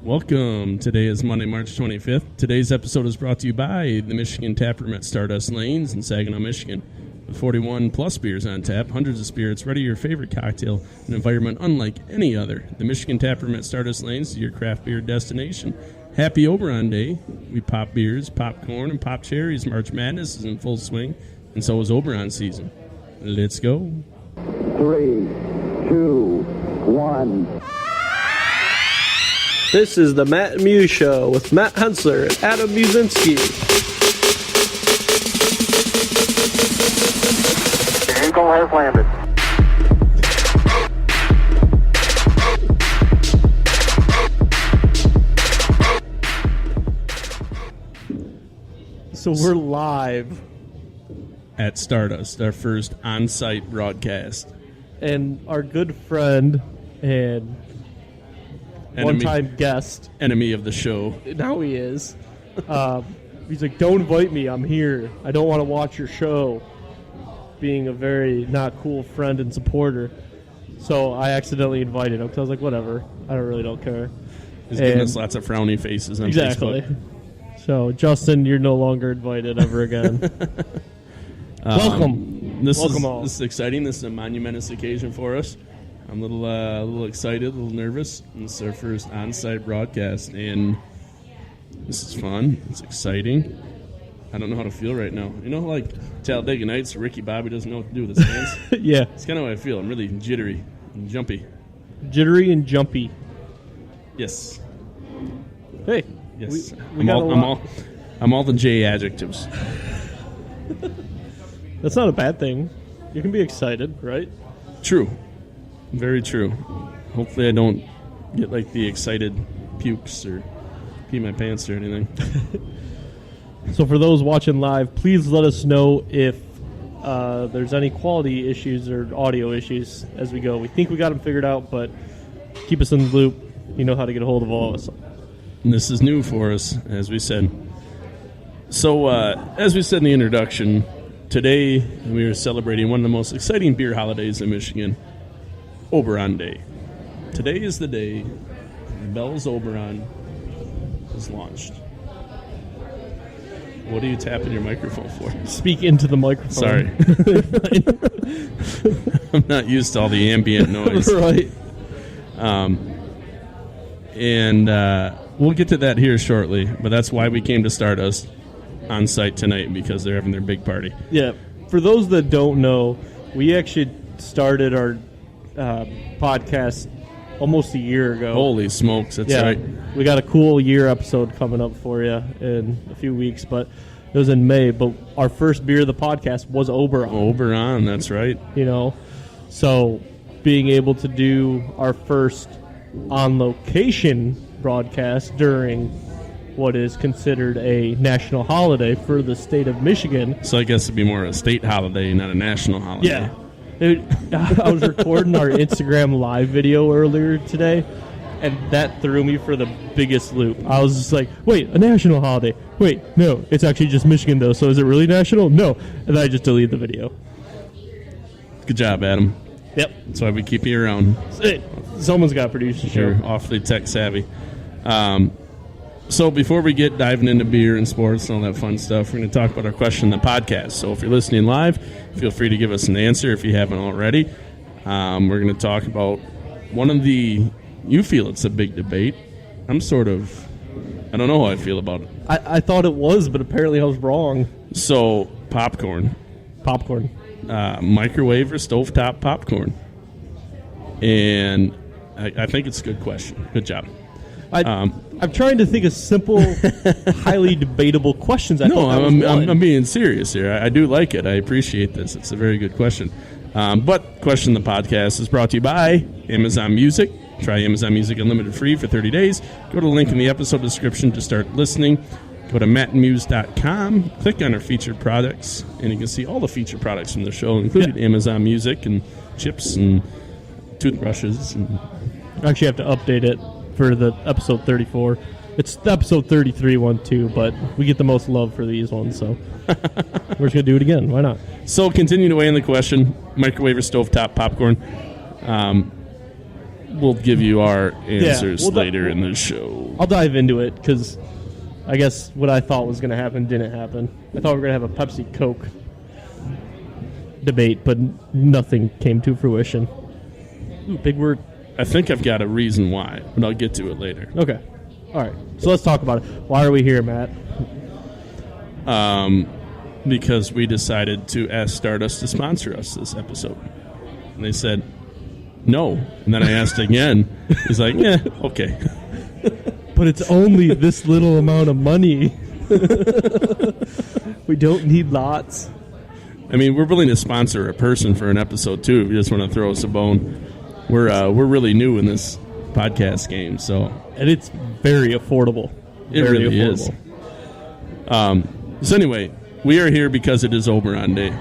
Welcome. Today is Monday, March 25th. Today's episode is brought to you by the Michigan Tap Room at Stardust Lanes in Saginaw, Michigan. With 41 plus beers on tap, hundreds of spirits, ready your favorite cocktail, an environment unlike any other. The Michigan Tap Room at Stardust Lanes is your craft beer destination. Happy Oberon Day. We pop beers, popcorn, and pop cherries. March Madness is in full swing, and so is Oberon season. Let's go. 3, 2, 1. This is the Matt and Muse Show with Matt Hensler and Adam Musinski. The Eagle has landed. So we're live. At Stardust, our first on-site broadcast. And our good friend and one-time guest. Enemy of the show. Now he is. He's like, don't invite me. I'm here. I don't want to watch your show. Being a very not cool friend and supporter. So I accidentally invited him because I was like, whatever. I don't care. He's giving us lots of frowny faces on Facebook. So, Justin, you're no longer invited ever again. Welcome. Welcome all. This is exciting. This is a monumentous occasion for us. I'm a little excited, a little nervous. This is our first on-site broadcast, and this is fun. It's exciting. I don't know how to feel right now. You know, like Talladega Nights, Ricky Bobby doesn't know what to do with his hands? Yeah. It's kind of how I feel. I'm really jittery and jumpy. Jittery and jumpy. Yes. Hey. Yes. I'm all the J adjectives. That's not a bad thing. You can be excited, right? True. Very true. Hopefully I don't get like the excited pukes or pee my pants or anything. So for those watching live, please let us know if there's any quality issues or audio issues as we go. We think we got them figured out, but keep us in the loop. You know how to get a hold of all of us. And this is new for us, as we said. So, as we said in the introduction, today we are celebrating one of the most exciting beer holidays in Michigan, Oberon Day. Today is the day Bell's Oberon is launched. What are you tapping your microphone for? Speak into the microphone. Sorry. I'm not used to all the ambient noise. Right. And we'll get to that here shortly, but that's why we came to Stardust on site tonight, because they're having their big party. Yeah. For those that don't know, we actually started our podcast almost a year ago. Holy smokes, that's right. We got a cool year episode coming up for you in a few weeks, but it was in May. But our first beer of the podcast was Oberon. Oberon, that's right. You know, so being able to do our first on-location broadcast during what is considered a national holiday for the state of Michigan. So I guess it'd be more a state holiday, not a national holiday. Yeah. I was recording our Instagram live video earlier today, and that threw me for the biggest loop. I was just like, wait, a national holiday. Wait, no, it's actually just Michigan, though, so is it really national? No. And then I just deleted the video. Good job, Adam. Yep. That's why we keep you around. Someone's got to produce the show. You're awfully tech savvy. So before we get diving into beer and sports and all that fun stuff, we're going to talk about our question in the podcast. So if you're listening live, feel free to give us an answer if you haven't already. We're going to talk about one of the... You feel it's a big debate. I don't know how I feel about it. I thought it was, but apparently I was wrong. So, popcorn. Microwave or stovetop popcorn? And I think it's a good question. Good job. I'm trying to think of simple, highly debatable questions. I'm being serious here. I do like it. I appreciate this. It's a very good question. But Question the Podcast is brought to you by Amazon Music. Try Amazon Music Unlimited free for 30 days. Go to the link in the episode description to start listening. Go to mattandmuse.com, click on our featured products, and you can see all the featured products from the show, including Amazon Music and chips and toothbrushes. And I actually have to update it for the episode 34. It's episode 33 one too, but we get the most love for these ones, so we're just gonna do it again. Why not? So continuing to weigh in the question: microwave or stovetop popcorn? we'll give you our answers we'll later in the show. I'll dive into it because I guess what I thought was going to happen didn't happen. I thought we were going to have a Pepsi-Coke debate, but nothing came to fruition. Ooh, big word. I think I've got a reason why, but I'll get to it later. Okay. All right. So let's talk about it. Why are we here, Matt? Because we decided to ask Stardust to sponsor us this episode. And they said, no. And then I asked again. He's like, yeah, okay. But it's only this little amount of money. We don't need lots. I mean, we're willing to sponsor a person for an episode, too, if you just want to throw us a bone. We're really new in this podcast game, so... And it's very affordable. It very really affordable. is. So anyway, we are here because it is Oberon Day.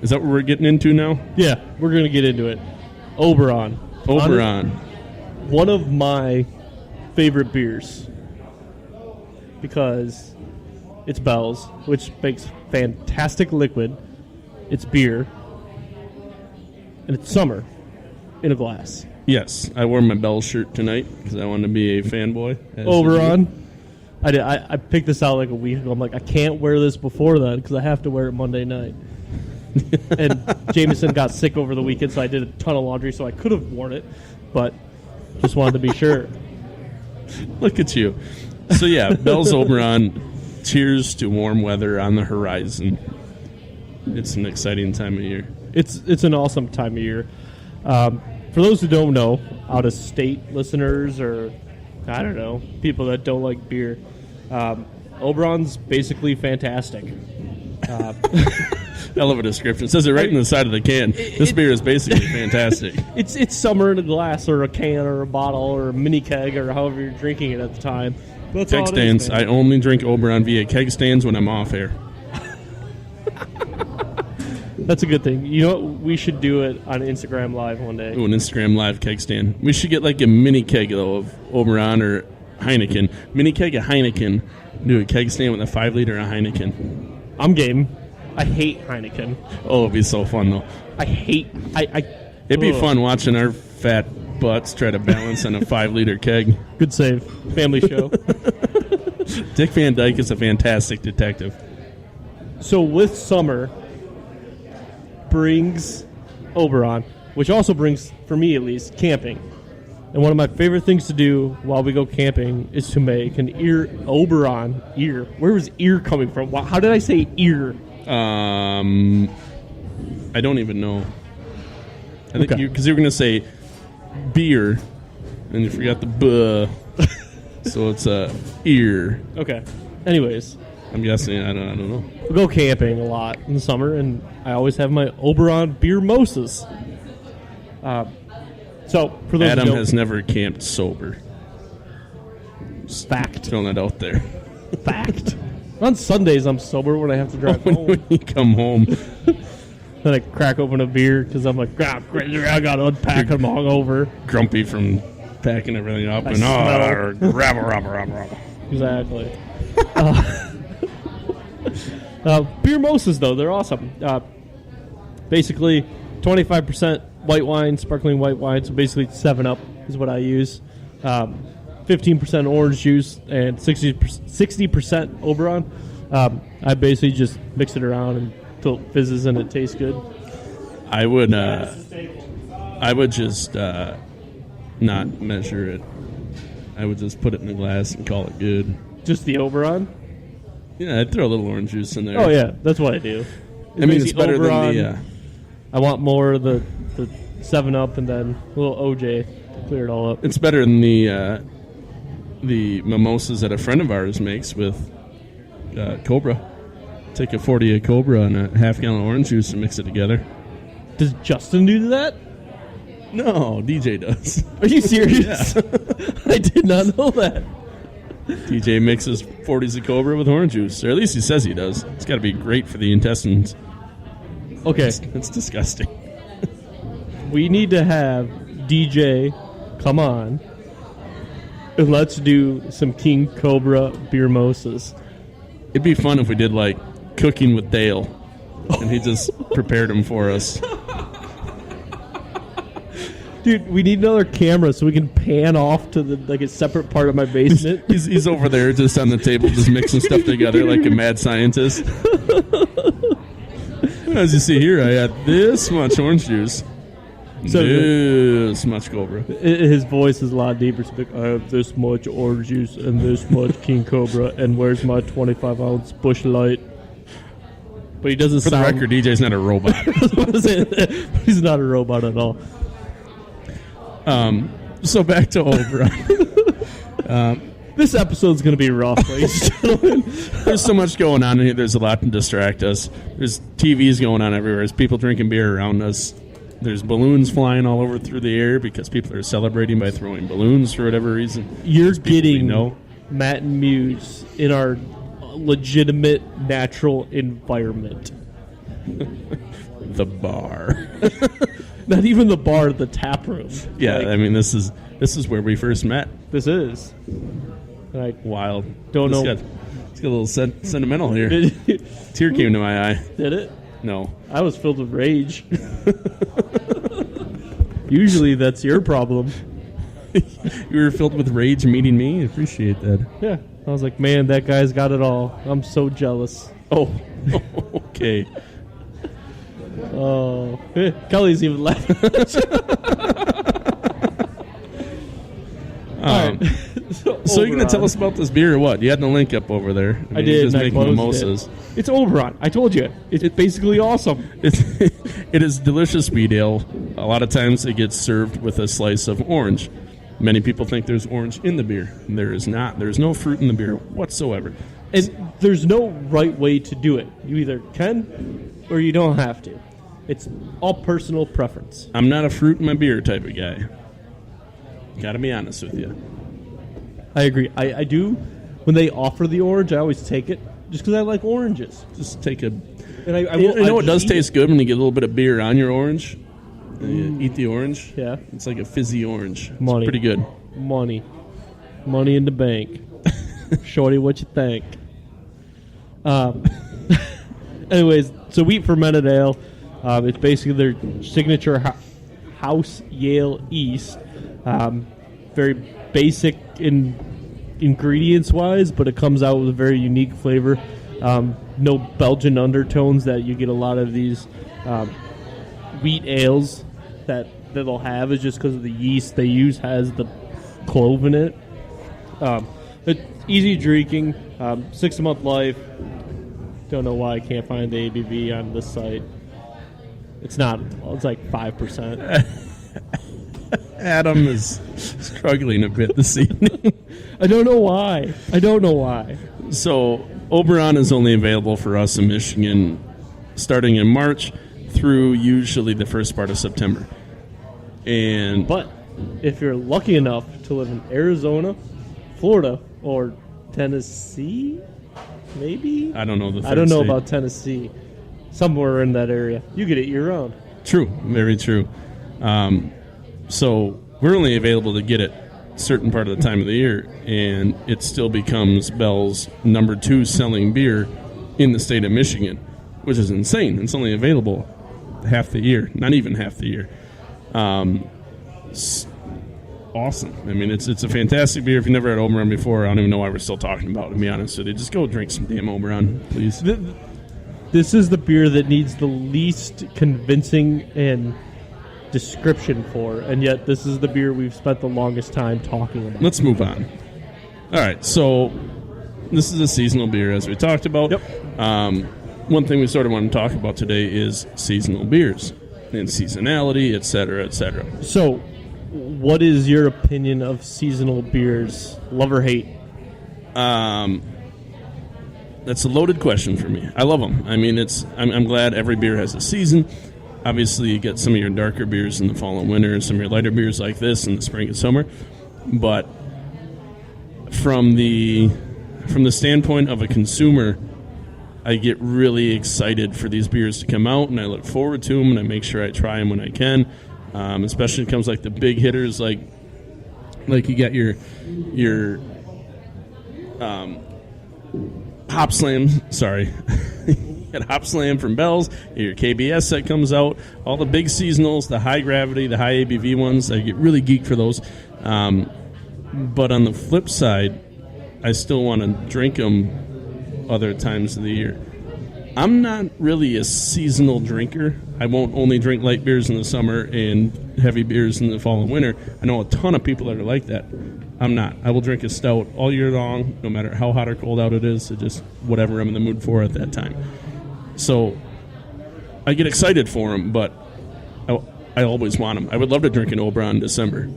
Is that what we're getting into now? Yeah, we're going to get into it. Oberon. One of my favorite beers. Because it's Bell's, which makes fantastic liquid. It's beer. And it's summer in a glass. Yes, I wore my Bell shirt tonight because I wanted to be a fanboy. Oberon. I picked this out like a week ago. I'm like, I can't wear this before then because I have to wear it Monday night. And Jameson got sick over the weekend, so I did a ton of laundry, so I could have worn it, but just wanted to be sure. Look at you. So yeah, Bell's Oberon. Cheers to warm weather on the horizon. It's an exciting time of year. It's an awesome time of year. For those who don't know, out-of-state listeners or, I don't know, people that don't like beer, Oberon's basically fantastic. Hell of a description. It says it right in the side of the can. This beer is basically fantastic. It's summer in a glass or a can or a bottle or a mini keg or however you're drinking it at the time. That's keg stands. I only drink Oberon via keg stands when I'm off air. That's a good thing. You know what? We should do it on Instagram Live one day. Ooh, an Instagram Live keg stand. We should get like a mini keg, though, of Oberon or Heineken. Mini keg of Heineken. Do a keg stand with a 5-liter of Heineken. I'm game. I hate Heineken. Oh, it'd be so fun, though. It'd be fun watching our fat butts try to balance on a 5-liter keg. Good save. Family show. Dick Van Dyke is a fantastic detective. So with summer brings Oberon, which also brings, for me at least, camping. And one of my favorite things to do while we go camping is to make an Oberon ear. Where was ear coming from? How did I say ear? I don't even know. I think because you were going to say beer, and you forgot the buh. So it's ear. Okay. Anyways. I'm guessing. I don't know. We go camping a lot in the summer, and I always have my Oberon beer mimosas. So for those Adam has never camped sober. Fact. Throwing that out there. Fact. On Sundays, I'm sober when I have to drive home. When you come home. Then I crack open a beer because I'm like, I got to unpack them all over. Grumpy from packing everything up. Rabble. Exactly. Beer mimosas, though, they're awesome. Basically, 25% white wine, sparkling white wine, so basically 7-Up is what I use. 15% orange juice and 60% Oberon. I basically just mix it around until it fizzes and it tastes good. I would just not measure it. I would just put it in a glass and call it good. Just the Oberon? Yeah, I'd throw a little orange juice in there. Oh, yeah, that's what I do. It's better Oberon, than the... I want more of the 7-Up and then a little OJ to clear it all up. It's better than the mimosas that a friend of ours makes with Cobra. Take a 40 of Cobra and a half-gallon of orange juice and mix it together. Does Justin do that? No, DJ does. Are you serious? I did not know that. DJ mixes 40s of Cobra with orange juice, or at least he says he does. It's got to be great for the intestines. Okay. It's disgusting. We need to have DJ come on and let's do some King Cobra beer mimosas. It'd be fun if we did, like, cooking with Dale, and he just prepared them for us. Dude, we need another camera so we can pan off to a separate part of my basement. He's over there just on the table, just mixing stuff together like a mad scientist. As you see here, I had this much orange juice. So this much Cobra. His voice is a lot deeper. It's like, I have this much orange juice and this much King Cobra, and where's my 25-ounce Bush Light? But he doesn't For the record, DJ's not a robot. He's not a robot at all. So back to Oberon. This episode's going to be rough, ladies and gentlemen. There's so much going on in here. There's a lot to distract us. There's TVs going on everywhere. There's people drinking beer around us. There's balloons flying all over through the air because people are celebrating by throwing balloons for whatever reason. You're getting Matt and Muse in our legitimate natural environment. The bar. Not even the bar, the tap room. Yeah, I mean this is where we first met. This is. Wild. Don't know. It's got a little sentimental here. Tear came to my eye. Did it? No. I was filled with rage. Usually that's your problem. You were filled with rage meeting me? I appreciate that. Yeah. I was like, man, that guy's got it all. I'm so jealous. Oh, okay. Oh. Kelly's even laughing. All right. So you're going to tell us about this beer or what? You had the link up over there. I did. Just making mimosas. It's Oberon. I told you. It's basically awesome. It is delicious wheat ale. A lot of times it gets served with a slice of orange. Many people think there's orange in the beer. There is not. There's no fruit in the beer whatsoever. And there's no right way to do it. You either can or you don't have to. It's all personal preference. I'm not a fruit in my beer type of guy. Got to be honest with you. I agree. I do. When they offer the orange, I always take it just because I like oranges. Just take a... And I it does taste good when you get a little bit of beer on your orange. You eat the orange. Yeah. It's like a fizzy orange. Money. It's pretty good. Money in the bank. Shorty, what you think? Anyways, so wheat fermented ale. It's basically their signature House Yale East. Very basic in ingredients wise, but it comes out with a very unique flavor. No Belgian undertones that you get a lot of these wheat ales that they'll have. Is just because of the yeast they use has the clove in it. It's easy drinking, 6-month life. Don't know why I can't find the ABV on this site. It's not. It's like 5%. Adam is struggling a bit this evening. I don't know why. So Oberon is only available for us in Michigan starting in March through usually the first part of September. But if you're lucky enough to live in Arizona, Florida, or Tennessee, maybe? I don't know the third I don't know state. about Tennessee. Somewhere in that area. You get it year-round. True. Very true. So we're only available to get it certain part of the time of the year, and it still becomes Bell's number 2 selling beer in the state of Michigan, which is insane. It's only available half the year, not even half the year. It's awesome. I mean, it's a fantastic beer. If you've never had Oberon before, I don't even know why we're still talking about it, to be honest with you. Just go drink some damn Oberon, please. This is the beer that needs the least convincing and description for, and yet this is the beer we've spent the longest time talking about. Let's move on. All right, so this is a seasonal beer, as we talked about. Yep. One thing we sort of want to talk about today is seasonal beers and seasonality, et cetera, et cetera. So, what is your opinion of seasonal beers? Love or hate? That's a loaded question for me. I love them. I mean, I'm glad every beer has a season. Obviously, you get some of your darker beers in the fall and winter, and some of your lighter beers like this in the spring and summer. But from the standpoint of a consumer, I get really excited for these beers to come out, and I look forward to them, and I make sure I try them when I can. Especially when it comes like the big hitters, like you got your Hop Slam. Sorry. got Hop Slam from Bell's, your KBS that comes out, all the big seasonals, the high gravity, the high ABV ones. I get really geeked for those. But on the flip side, I still want to drink them other times of the year. I'm not really a seasonal drinker. I won't only drink light beers in the summer and heavy beers in the fall and winter. I know a ton of people that are like that. I'm not. I will drink a stout all year long, no matter how hot or cold out it is, so just whatever I'm in the mood for at that time. So I get excited for them, but I always want them. I would love to drink an Oberon in December,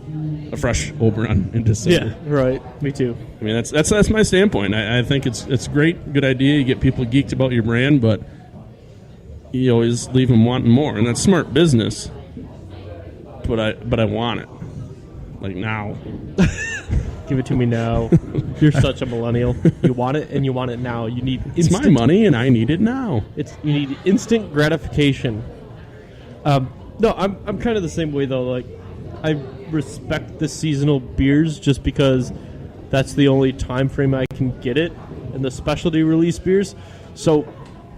a fresh Oberon in December. Yeah, right. Me too. I mean, that's my standpoint. I think it's great, good idea. You get people geeked about your brand, but you always leave them wanting more, and that's smart business. But I want it, like now. Give it to me now. You're such a millennial. You want it, and you want it now. You need it's my money, and I need it now. You need instant gratification. No, I'm kind of the same way though. Like, I respect the seasonal beers just because that's the only time frame I can get it, and the specialty release beers. So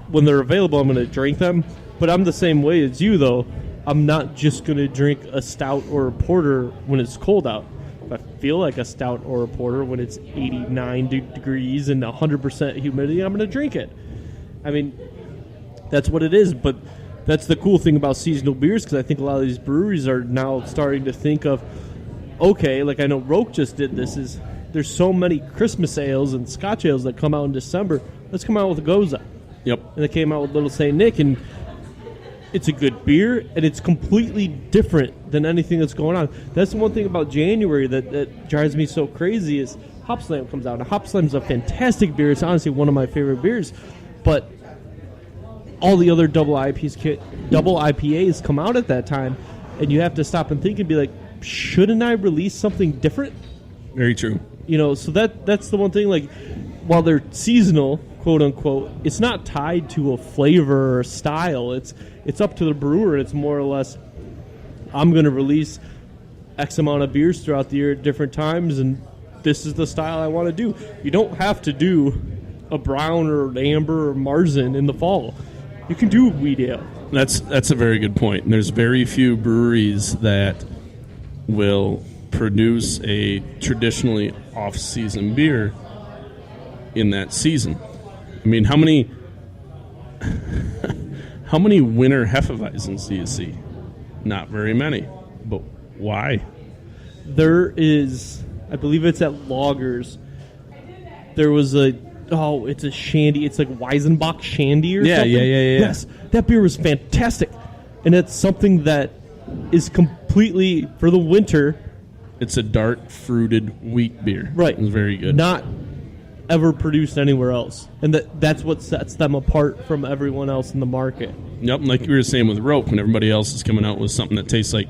when they're available, I'm going to drink them. But I'm the same way as you though. I'm not just going to drink a stout or a porter when it's cold out. If I feel like a stout or a porter when it's 89 degrees and 100% humidity, I'm going to drink it. I mean, that's what it is. But that's the cool thing about seasonal beers, because I think a lot of these breweries are now starting to think of, okay, like I know Roke just did this, is there's so many Christmas ales and Scotch ales that come out in December. Let's come out with a Goza. Yep. And they came out with Little St. Nick, and it's a good beer, and it's completely different than anything that's going on. That's the one thing about January that drives me so crazy is Hop Slam comes out. Now, Hop Slam's a fantastic beer. It's honestly one of my favorite beers, but all the other double IPAs come out at that time, and you have to stop and think and be like, shouldn't I release something different? Very true. You know, so that's the one thing, like, while they're seasonal, quote unquote, it's not tied to a flavor or a style. It's up to the brewer. It's more or less, I'm going to release X amount of beers throughout the year at different times, and this is the style I want to do. You don't have to do a brown or an amber or Marzen in the fall. You can do wheat ale. That's a very good point. And there's very few breweries that will produce a traditionally off-season beer in that season. I mean, how many winter Hefeweizens do you see? Not very many. But why? There is, I believe it's at Loggers. There was it's a shandy. It's like Weizenbach shandy or something. Yeah. Yes, that beer was fantastic. And it's something that is completely, for the winter. It's a dark, fruited wheat beer. Right. It's very good. Not ever produced anywhere else. And that's what sets them apart from everyone else in the market. Yep, like you were saying with Rope, when everybody else is coming out with something that tastes like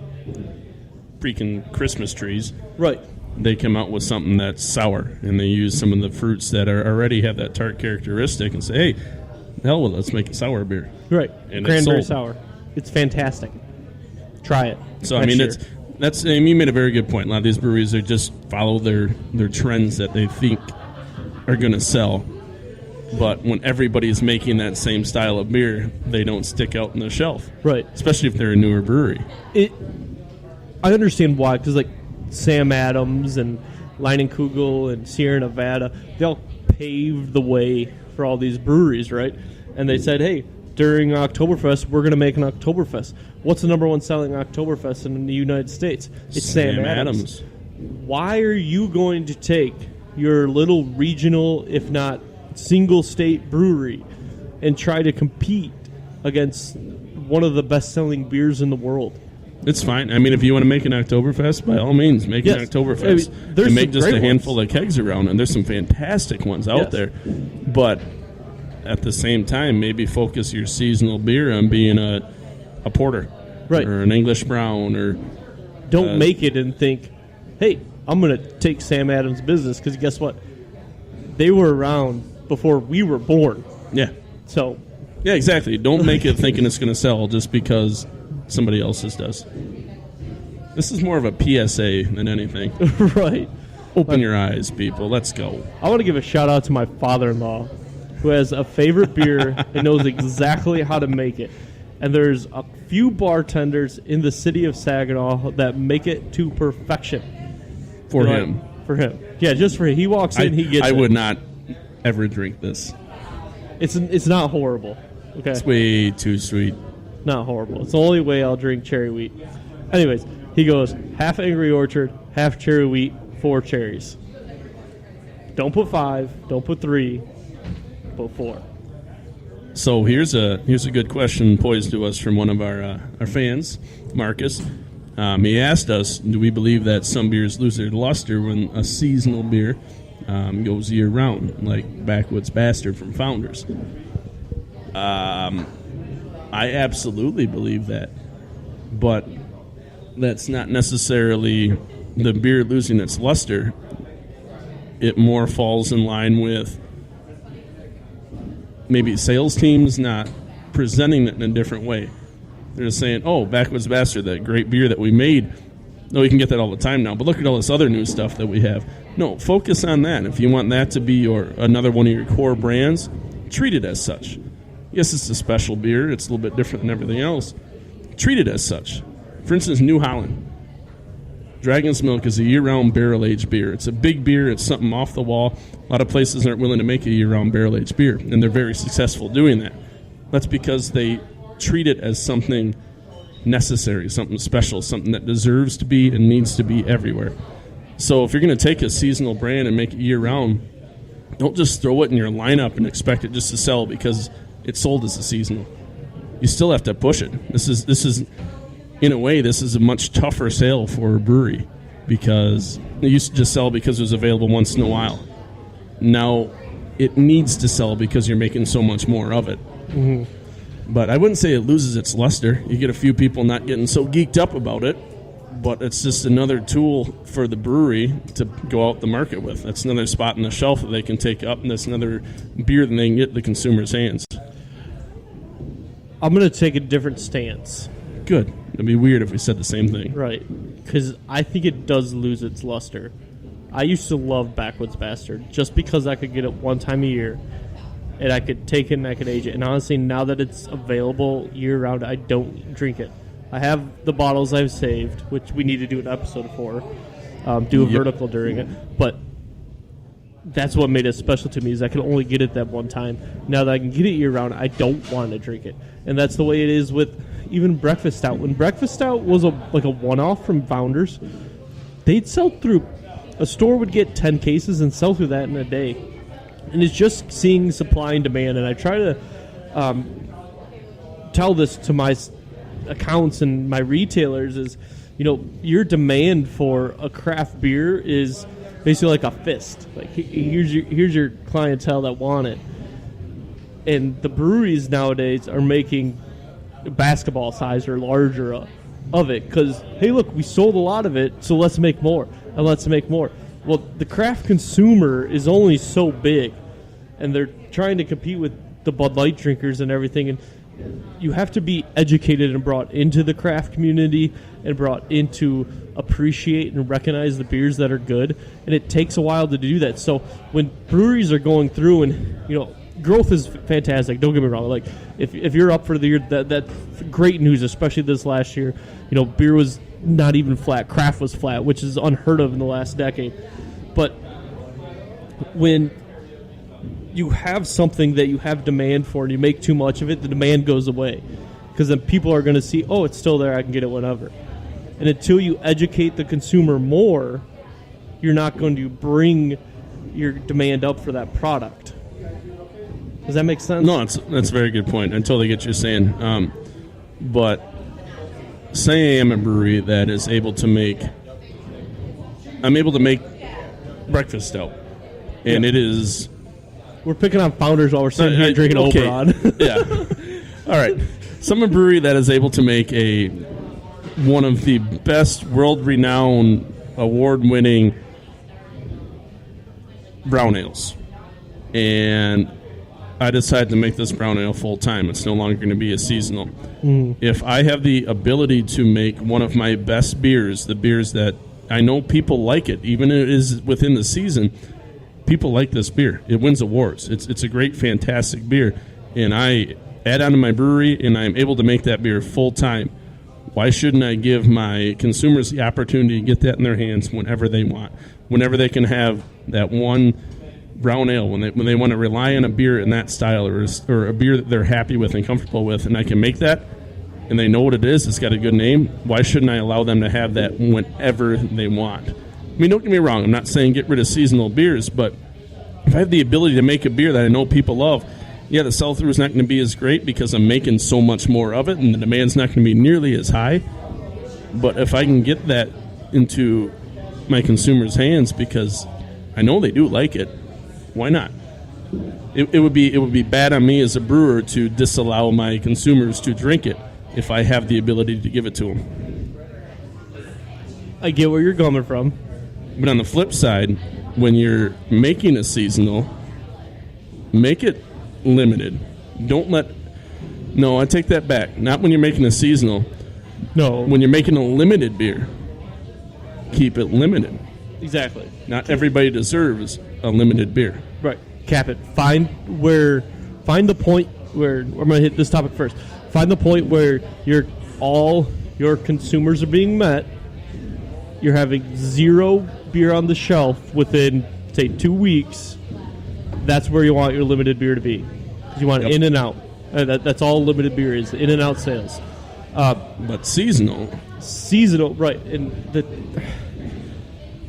freaking Christmas trees. Right. They come out with something that's sour, and they use some of the fruits that already have that tart characteristic and say, hey, hell with it, let's make a sour beer. Right. And cranberry sour. It's fantastic. Try it. So, I mean, that's you made a very good point. A lot of these breweries are just follow their trends that they think are going to sell. But when everybody's making that same style of beer, they don't stick out on the shelf. Right. Especially if they're a newer brewery. I understand why, because like Sam Adams and Leinenkugel and Sierra Nevada, they all paved the way for all these breweries, right? And they said, hey, during Oktoberfest, we're going to make an Oktoberfest. What's the number one selling Oktoberfest in the United States? It's Sam Adams. Why are you going to take your little regional, if not single state brewery and try to compete against one of the best selling beers in the world? It's fine. I mean, if you want to make an Oktoberfest, by all means, make an Oktoberfest. I mean, and make just a handful of kegs around, and there's some fantastic ones out there. But at the same time, maybe focus your seasonal beer on being a porter, right, or an English brown, or don't make it and think, hey, I'm going to take Sam Adams' business, because guess what? They were around before we were born. Yeah. So. Yeah, exactly. Don't make it thinking it's going to sell just because somebody else's does. This is more of a PSA than anything. Right. Open your eyes, people. Let's go. I want to give a shout out to my father-in-law. who has a favorite beer and knows exactly how to make it. And there's a few bartenders in the city of Saginaw that make it to perfection. For him. For him. Yeah, just for him. He walks in, he gets it. I would not ever drink this. It's not horrible. Okay. It's way too sweet. Not horrible. It's the only way I'll drink cherry wheat. Anyways, he goes half Angry Orchard, half cherry wheat, 4 cherries. Don't put 5, don't put 3, put 4. So here's a good question posed to us from one of our fans, Marcus. He asked us, do we believe that some beers lose their luster when a seasonal beer goes year-round, like Backwoods Bastard from Founders? I absolutely believe that. But that's not necessarily the beer losing its luster. It more falls in line with maybe sales teams not presenting it in a different way. They're just saying, oh, Backwoods Bastard, that great beer that we made. No, you can get that all the time now. But look at all this other new stuff that we have. No, focus on that. If you want that to be another one of your core brands, treat it as such. Yes, it's a special beer. It's a little bit different than everything else. Treat it as such. For instance, New Holland. Dragon's Milk is a year-round barrel-aged beer. It's a big beer. It's something off the wall. A lot of places aren't willing to make a year-round barrel-aged beer, and they're very successful doing that. That's because they treat it as something necessary, something special, something that deserves to be and needs to be everywhere. So if you're going to take a seasonal brand and make it year-round, don't just throw it in your lineup and expect it just to sell because it's sold as a seasonal. You still have to push it. This is in a way, this is a much tougher sale for a brewery because it used to just sell because it was available once in a while. Now it needs to sell because you're making so much more of it. Mm-hmm. But I wouldn't say it loses its luster. You get a few people not getting so geeked up about it, but it's just another tool for the brewery to go out the market with. That's another spot on the shelf that they can take up, and that's another beer that they can get in the consumer's hands. I'm going to take a different stance. Good. It'd be weird if we said the same thing. Right. Because I think it does lose its luster. I used to love Backwoods Bastard just because I could get it one time a year, and I could take it and I could age it. And honestly, now that it's available year-round, I don't drink it. I have the bottles I've saved, which we need to do an episode for, do a vertical during it. But that's what made it special to me is I could only get it that one time. Now that I can get it year-round, I don't want to drink it. And that's the way it is with even Breakfast Stout. When Breakfast Stout was like a one-off from Founders, they'd sell through. A store would get 10 cases and sell through that in a day. And it's just seeing supply and demand. And I try to tell this to my accounts and my retailers is, your demand for a craft beer is basically like a fist. Like here's your clientele that want it. And the breweries nowadays are making basketball size or larger of it because, hey, look, we sold a lot of it, so let's make more, and let's make more. Well, the craft consumer is only so big, and they're trying to compete with the Bud Light drinkers and everything, and you have to be educated and brought into the craft community and brought into appreciate and recognize the beers that are good, and it takes a while to do that. So when breweries are going through and, growth is fantastic. Don't get me wrong. Like if you're up for the year, that's great news. Especially this last year, beer was not even flat. Craft was flat, which is unheard of in the last decade. But when you have something that you have demand for, and you make too much of it, the demand goes away because then people are going to see, oh, it's still there. I can get it whenever. And until you educate the consumer more, you're not going to bring your demand up for that product. Does that make sense? No, that's a very good point. I totally get what you're saying. But say I am a brewery that is able to make Breakfast Stout, and it is. We're picking on Founders while we're sitting here drinking Oberon. Yeah. All right. Some brewery that is able to make one of the best world-renowned, award-winning brown ales, and I decided to make this brown ale full-time. It's no longer going to be a seasonal. If I have the ability to make one of my best beers, the beers that I know people like it, even if it is within the season, people like this beer. It wins awards. It's a great, fantastic beer, and I add on to my brewery, and I'm able to make that beer full time. Why shouldn't I give my consumers the opportunity to get that in their hands whenever they want, whenever they can have that one brown ale, when they want to rely on a beer in that style or a beer that they're happy with and comfortable with, and I can make that, and they know what it is, it's got a good name, why shouldn't I allow them to have that whenever they want? I mean, don't get me wrong, I'm not saying get rid of seasonal beers, but if I have the ability to make a beer that I know people love, yeah, the sell-through is not going to be as great because I'm making so much more of it, and the demand's not going to be nearly as high. But if I can get that into my consumers' hands because I know they do like it, why not? It would be bad on me as a brewer to disallow my consumers to drink it if I have the ability to give it to them. I get where you're coming from. But on the flip side, when you're making a seasonal, make it limited. No, I take that back. Not when you're making a seasonal. No. When you're making a limited beer, keep it limited. Exactly. Not everybody deserves a limited beer. Right. Cap it. Find the point where I'm going to hit this topic first. Find the point where all your consumers are being met. You're having zero beer on the shelf within, say, 2 weeks. That's where you want your limited beer to be. 'Cause you want in and out. That's all limited beer is, in and out sales. But seasonal, right? And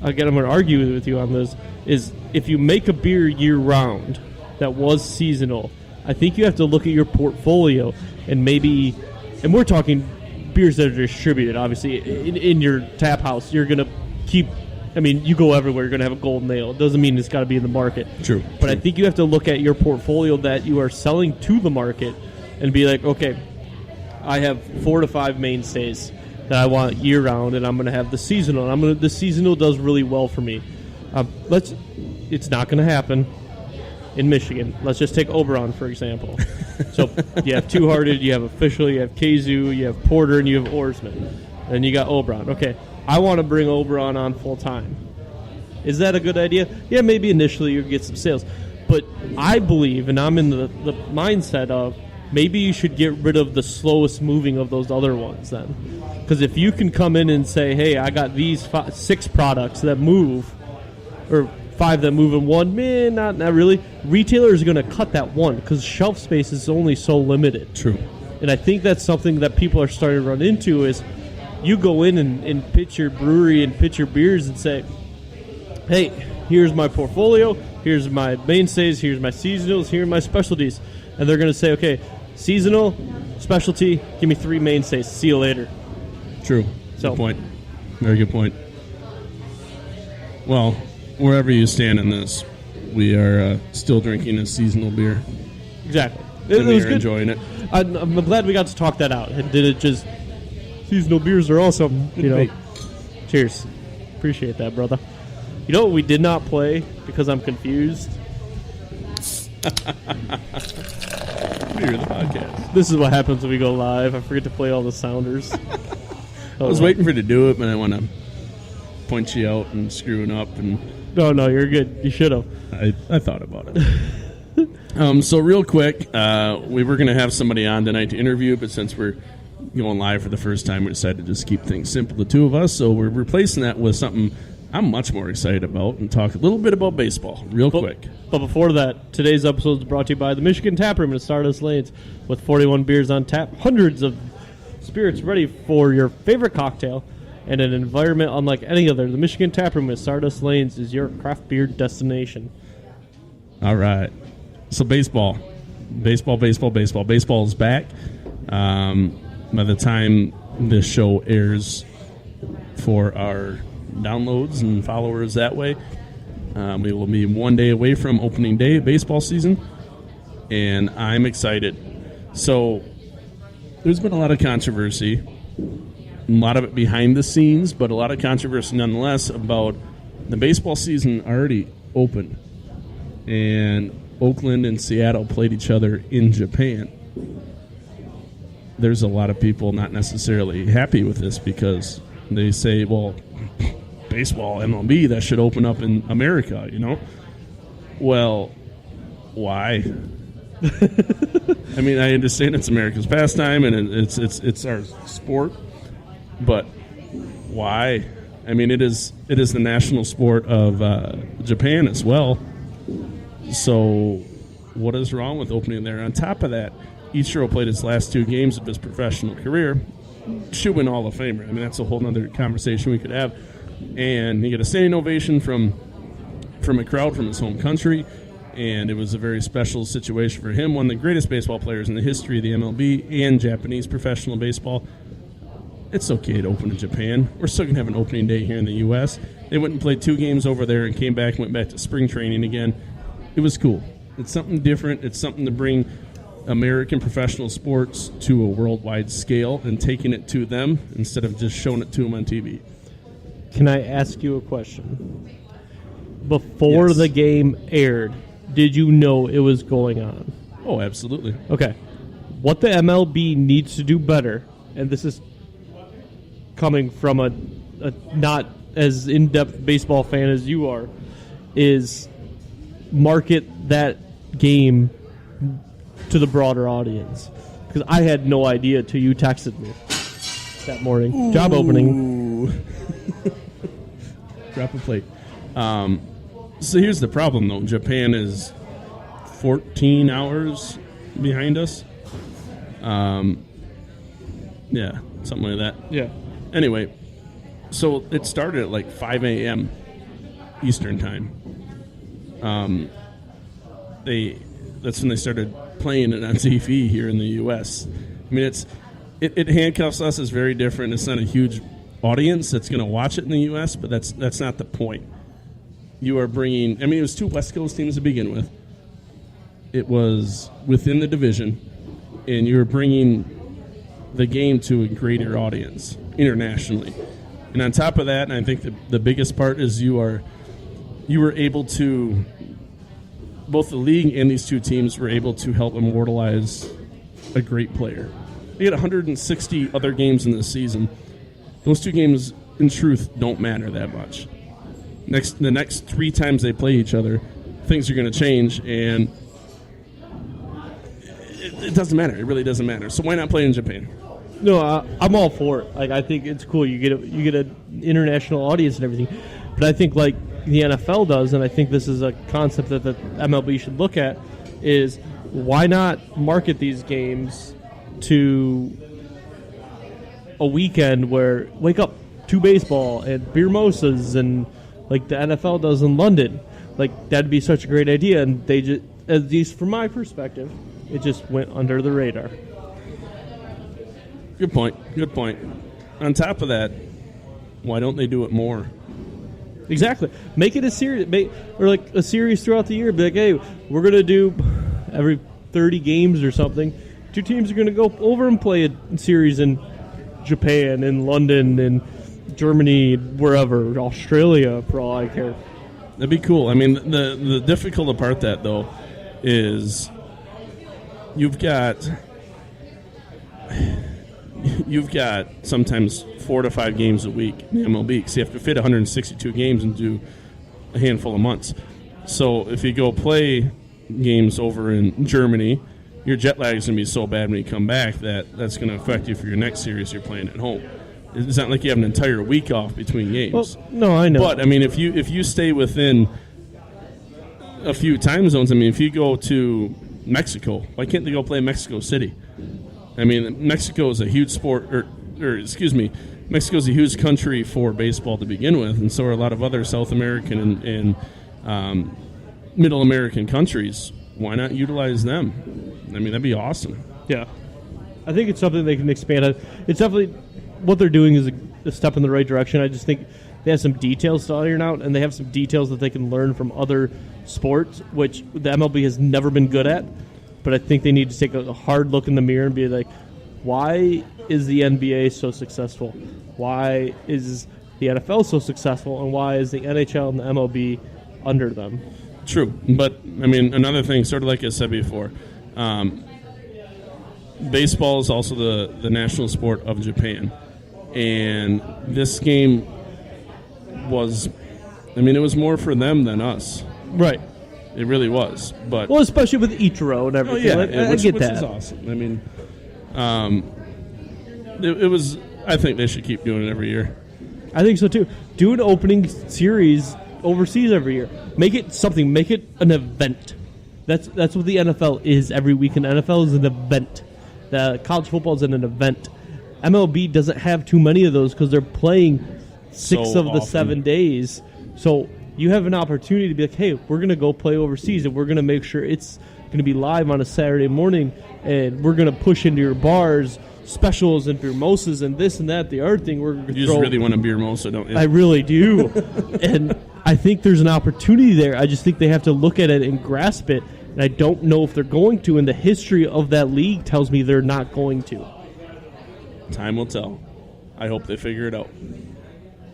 again, I'm going to argue with you on this. Is if you make a beer year round that was seasonal, I think you have to look at your portfolio and we're talking beers that are distributed. Obviously, in your tap house, you're going to keep. I mean, you go everywhere, you're going to have a golden ale. It doesn't mean it's got to be in the market. True. But I think you have to look at your portfolio that you are selling to the market and be like, okay, I have 4 to 5 mainstays that I want year-round, and I'm going to have the seasonal. The seasonal does really well for me. It's not going to happen in Michigan. Let's just take Oberon, for example. So you have Two Hearted, you have Official, you have Kazoo, you have Porter, and you have Oarsman. And you got Oberon. Okay. I want to bring Oberon on full time. Is that a good idea? Yeah, maybe initially you get some sales. But I believe, and I'm in the mindset of, maybe you should get rid of the slowest moving of those other ones then. Because if you can come in and say, hey, I got these 6 products that move, or 5 that move in one, man, not really. Retailers are going to cut that one because shelf space is only so limited. True. And I think that's something that people are starting to run into is, you go in and pitch your brewery and pitch your beers and say, hey, here's my portfolio, here's my mainstays, here's my seasonals, here are my specialties. And they're going to say, okay, seasonal, specialty, give me 3 mainstays. See you later. True. Good point. Very good point. Well, wherever you stand in this, we are still drinking a seasonal beer. Exactly. And we are enjoying it. I'm glad we got to talk that out. And did it just... Seasonal beers are awesome. Cheers. Appreciate that, brother. You know what we did not play because I'm confused? Beer the podcast. This is what happens when we go live. I forget to play all the sounders. I was waiting for you to do it, but I want to point you out and screwing up. And No, you're good. You should have. I thought about it. So real quick, we were going to have somebody on tonight to interview, but since we're going live for the first time, we decided to just keep things simple, the two of us. So we're replacing that with something I'm much more excited about and talk a little bit about baseball real quick. But before that, today's episode is brought to you by the Michigan Tap Room at Stardust Lanes with 41 beers on tap, hundreds of spirits ready for your favorite cocktail, and an environment unlike any other. The Michigan Tap Room at Stardust Lanes is your craft beer destination. All right. So baseball is back. By the time this show airs for our downloads and followers that way, we will be 1 day away from opening day of baseball season, and I'm excited. So there's been a lot of controversy, a lot of it behind the scenes, but a lot of controversy nonetheless about the baseball season already open, and Oakland and Seattle played each other in Japan. There's a lot of people not necessarily happy with this because they say, well, baseball, MLB, that should open up in America, you know? Well, why? I mean, I understand it's America's pastime and it's our sport, but why? I mean, it is the national sport of Japan as well. So, what is wrong with opening there? On top of that, Ichiro played his last 2 games of his professional career. Should win Hall of Famer. I mean, that's a whole other conversation we could have. And he got a standing ovation from a crowd from his home country, and it was a very special situation for him. One of the greatest baseball players in the history of the MLB and Japanese professional baseball. It's okay to open in Japan. We're still going to have an opening day here in the U.S. They went and played 2 games over there and came back and went back to spring training again. It was cool. It's something different. It's something to bring American professional sports to a worldwide scale and taking it to them instead of just showing it to them on TV. Can I ask you a question? Before Yes. the game aired, did you know it was going on? Oh, absolutely. Okay. What the MLB needs to do better, and this is coming from a not as in-depth baseball fan as you are, is market that game to the broader audience. Because I had no idea till you texted me that morning. Ooh. Job opening. Drop a plate. So here's the problem, though. Japan is 14 hours behind us. Yeah, something like that. Yeah. Anyway, so it started at like 5 a.m. Eastern time. That's when they started playing it on TV here in the U.S. I mean, it handcuffs us. It's very different. It's not a huge audience that's going to watch it in the U.S., but that's not the point. You are bringing. I mean, it was 2 West Coast teams to begin with. It was within the division, and you're bringing the game to a greater audience internationally. And on top of that, and I think the biggest part is you were able to, both the league and these 2 teams were able to help immortalize a great player. They had 160 other games in this season. Those 2 games, in truth, don't matter that much. The next 3 times they play each other, things are going to change, and it doesn't matter. It really doesn't matter. So why not play in Japan? No, I'm all for it. Like, I think it's cool. You get an international audience and everything. But I think like the NFL does, and I think this is a concept that the MLB should look at, is why not market these games to a weekend where wake up to baseball and beer mimosas and like the NFL does in London. Like, that'd be such a great idea, and they just, at least from my perspective, it just went under the radar. Good point. On top of that, why don't they do it more? Exactly. Make it a series, or like a series throughout the year. Be like, hey, we're gonna do every 30 games or something. 2 teams are gonna go over and play a series in Japan, in London, in Germany, wherever, Australia, for all I care. That'd be cool. I mean, the difficult part that though is you've got sometimes 4 to 5 games a week in the MLB because you have to fit 162 games and do a handful of months. So if you go play games over in Germany, your jet lag is going to be so bad when you come back that's going to affect you for your next series you're playing at home. It's not like you have an entire week off between games. Well, no, I know. But, I mean, if you stay within a few time zones, I mean, if you go to Mexico, why can't they go play Mexico City? I mean, Mexico is a huge sport, Mexico's a huge country for baseball to begin with, and so are a lot of other South American and Middle American countries. Why not utilize them? I mean, that'd be awesome. Yeah. I think it's something they can expand on. It's definitely, what they're doing is a step in the right direction. I just think they have some details to iron out, and they have some details that they can learn from other sports, which the MLB has never been good at. But I think they need to take a hard look in the mirror and be like, why is the NBA so successful? Why is the NFL so successful? And why is the NHL and the MLB under them? True. But, I mean, another thing, sort of like I said before, baseball is also the national sport of Japan. And this game was, I mean, it was more for them than us. Right. It really was. But Well, especially with Ichiro and everything. I get which that. is awesome. I mean, it was. I think they should keep doing it every year. I think so too. Do an opening series overseas every year. Make it something. Make it an event. That's what the NFL is every week. And NFL is an event. The college football is an event. MLB doesn't have too many of those because they're playing 6 of the 7 days. So you have an opportunity to be like, hey, we're going to go play overseas, and we're going to make sure it's going to be live on a Saturday morning, and we're going to push into your bars specials and beer mimosas and this and that, the other thing. You just really want a beer mimosa, don't you? I really do. And I think there's an opportunity there. I just think they have to look at it and grasp it, and I don't know if they're going to, and the history of that league tells me they're not going to. Time will tell. I hope they figure it out.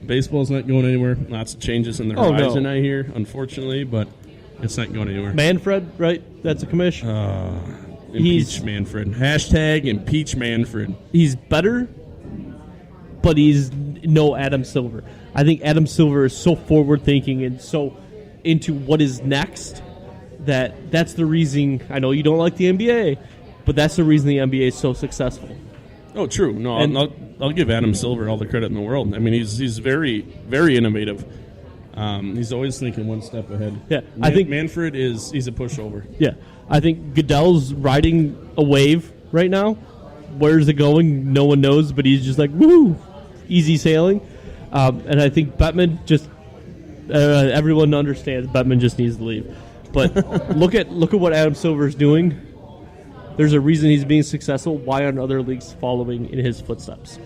Baseball's not going anywhere. Lots of changes in the horizon, I hear, unfortunately, but it's not going anywhere. Manfred, right? That's a commish. Impeach Manfred. Hashtag impeach Manfred. He's better, but he's no Adam Silver. I think Adam Silver is so forward-thinking and so into what is next that's the reason. I know you don't like the NBA, but that's the reason the NBA is so successful. Oh, true. No, I'll give Adam Silver all the credit in the world. I mean, he's very, very innovative. He's always thinking one step ahead. Yeah, I think Manfred he's a pushover. Yeah, I think Goodell's riding a wave right now. Where's it going? No one knows, but he's just like, woo, easy sailing. And I think Bettman just everyone understands Bettman just needs to leave. But look at what Adam Silver's doing. There's a reason he's being successful. Why aren't other leagues following in his footsteps?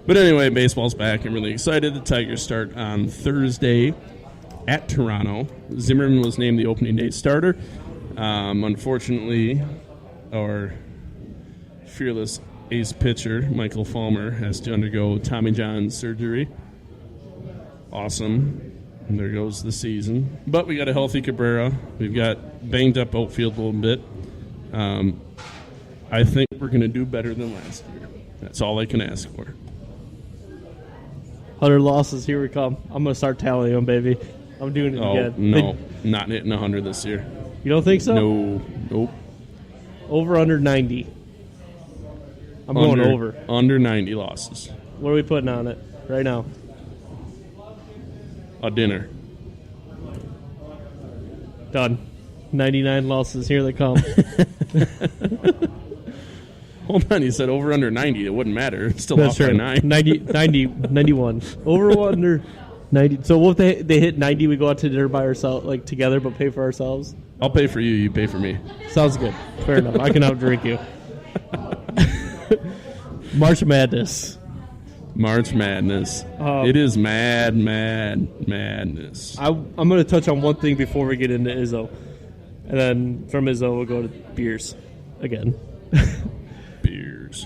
But anyway, baseball's back. I'm really excited. The Tigers start on Thursday at Toronto. Zimmerman was named the opening day starter. Unfortunately, our fearless ace pitcher, Michael Fulmer, has to undergo Tommy John surgery. Awesome. And there goes the season. But we got a healthy Cabrera. We've got banged up outfield a little bit. I think we're going to do better than last year. That's all I can ask for. 100 losses, here we come. I'm going to start tallying them, baby. I'm doing it again. No, not hitting 100 this year. You don't think so? No, nope. Over under 90. I'm going over. Under 90 losses. What are we putting on it right now? A dinner. Done. 99 losses, here they come. Hold on, you said over under 90. It wouldn't matter. It's still That's off by right. 9. 91. Over under 90. So what if they hit 90, we go out to dinner by ourselves, like together, but pay for ourselves? I'll pay for you. You pay for me. Sounds good. Fair enough. I can outdrink you. March Madness. March Madness. It is madness. I'm going to touch on one thing before we get into Izzo. And then from Izzo, we'll go to beers again. Beers.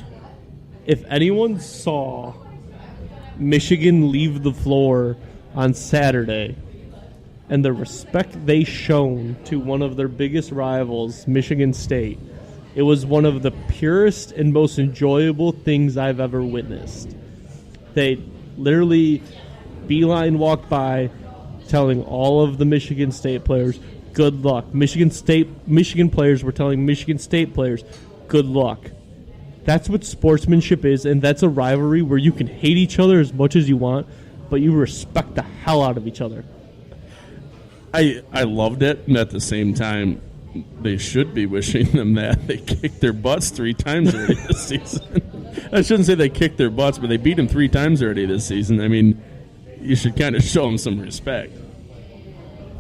If anyone saw Michigan leave the floor on Saturday and the respect they shown to one of their biggest rivals, Michigan State, it was one of the purest and most enjoyable things I've ever witnessed. They literally beeline walked by telling all of the Michigan State players, good luck. Michigan players were telling Michigan State players, good luck. That's what sportsmanship is, and that's a rivalry where you can hate each other as much as you want, but you respect the hell out of each other. I loved it, and at the same time, they should be wishing them that. They kicked their butts 3 times already this season. I shouldn't say they kicked their butts, but they beat them 3 times already this season. I mean, you should kind of show them some respect.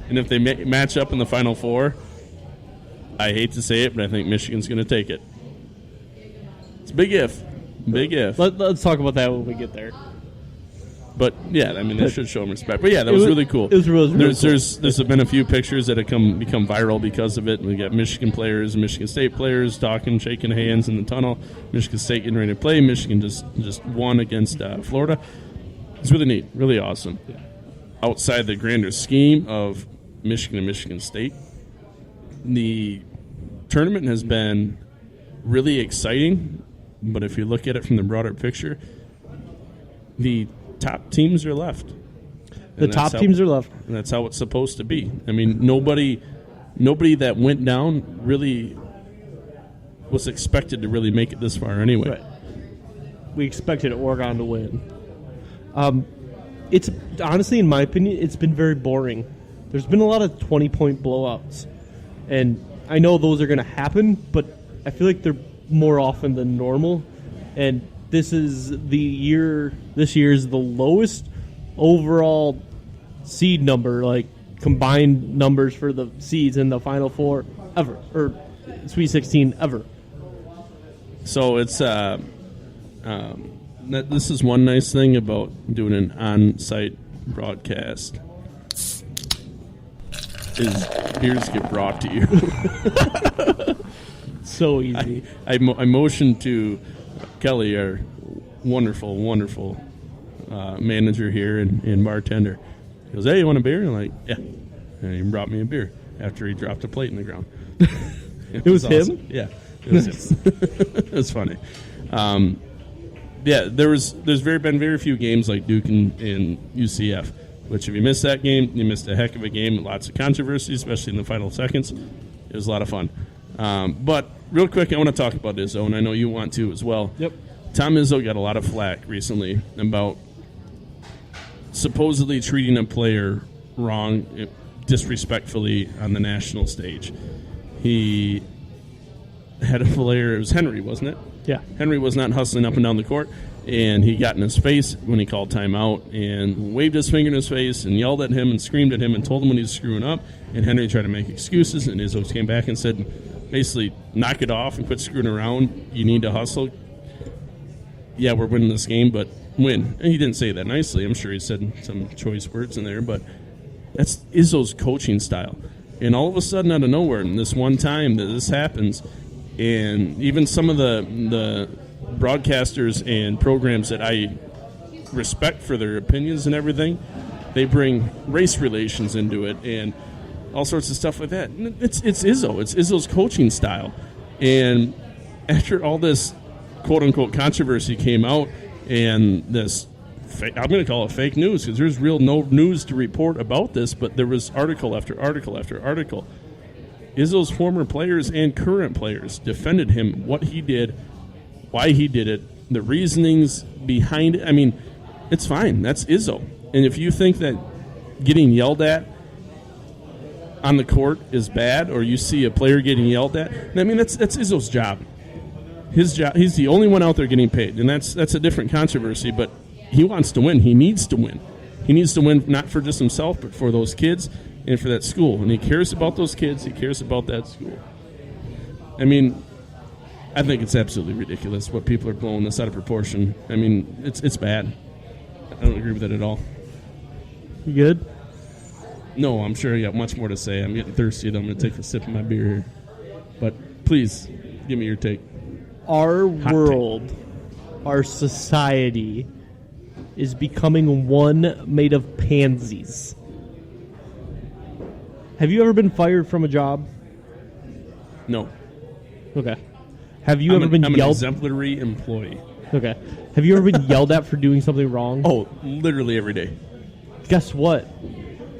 And if they match up in the Final Four, I hate to say it, but I think Michigan's going to take it. It's a big if. Big if. Let's talk about that when we get there. But, yeah, I mean, they should show them respect. But, yeah, that was really cool. It was really cool. There's been a few pictures that have become viral because of it. We got Michigan players, Michigan State players talking, shaking hands in the tunnel. Michigan State getting ready to play. Michigan just won against Florida. It's really neat, really awesome. Yeah. Outside the grander scheme of Michigan and Michigan State, the tournament has been really exciting. But if you look at it from the broader picture, the top teams are left. The top teams are left. And that's how it's supposed to be. I mean, nobody that went down really was expected to really make it this far anyway. Right. We expected Oregon to win. It's honestly, in my opinion, it's been very boring. There's been a lot of 20-point blowouts. And I know those are going to happen, but I feel like they're more often than normal. And this year's the lowest overall seed number, like combined numbers for the seeds in the Final Four ever, or Sweet 16 ever. So it's this is one nice thing about doing an on-site broadcast is beers get brought to you. So easy. I motioned to Kelly, our wonderful, wonderful manager here and bartender. He goes, "Hey, you want a beer?" And I'm like, "Yeah." And he brought me a beer after he dropped a plate in the ground. It was awesome. him? Yeah. It was him. It was funny. There's been very few games like Duke and UCF, which if you missed that game, you missed a heck of a game. Lots of controversy, especially in the final seconds. It was a lot of fun. But real quick, I want to talk about Izzo, and I know you want to as well. Yep. Tom Izzo got a lot of flack recently about supposedly treating a player wrong, disrespectfully on the national stage. He had a player, it was Henry, wasn't it? Yeah. Henry was not hustling up and down the court, and he got in his face when he called timeout and waved his finger in his face and yelled at him and screamed at him and told him when he was screwing up. And Henry tried to make excuses, and Izzo came back and said, basically, knock it off and quit screwing around. You need to hustle. Yeah, we're winning this game, but win. And he didn't say that nicely. I'm sure he said some choice words in there, but that's Izzo's coaching style. And all of a sudden, out of nowhere, and this one time that this happens, and even some of the broadcasters and programs that I respect for their opinions and everything, they bring race relations into it and all sorts of stuff like that. It's Izzo. It's Izzo's coaching style. And after all this quote-unquote controversy came out and this, I'm going to call it fake news because there's real no news to report about this, but there was article after article after article. Izzo's former players and current players defended him, what he did, why he did it, the reasonings behind it. I mean, it's fine. That's Izzo. And if you think that getting yelled at on the court is bad, or you see a player getting yelled at, I mean, that's Izzo's job. His job. He's the only one out there getting paid, and that's a different controversy, but he wants to win. He needs to win. He needs to win not for just himself, but for those kids and for that school. And he cares about those kids. He cares about that school. I mean, I think it's absolutely ridiculous what people are blowing this out of proportion. I mean, it's bad. I don't agree with it at all. You good? No, I'm sure I got much more to say. I'm getting thirsty, and I'm going to take a sip of my beer here. But please, give me your take. Our world, our society, is becoming one made of pansies. Have you ever been fired from a job? No. Okay. Have you ever been I'm yelled? an exemplary employee. Okay. Have you ever been yelled at for doing something wrong? Oh, literally every day. Guess what?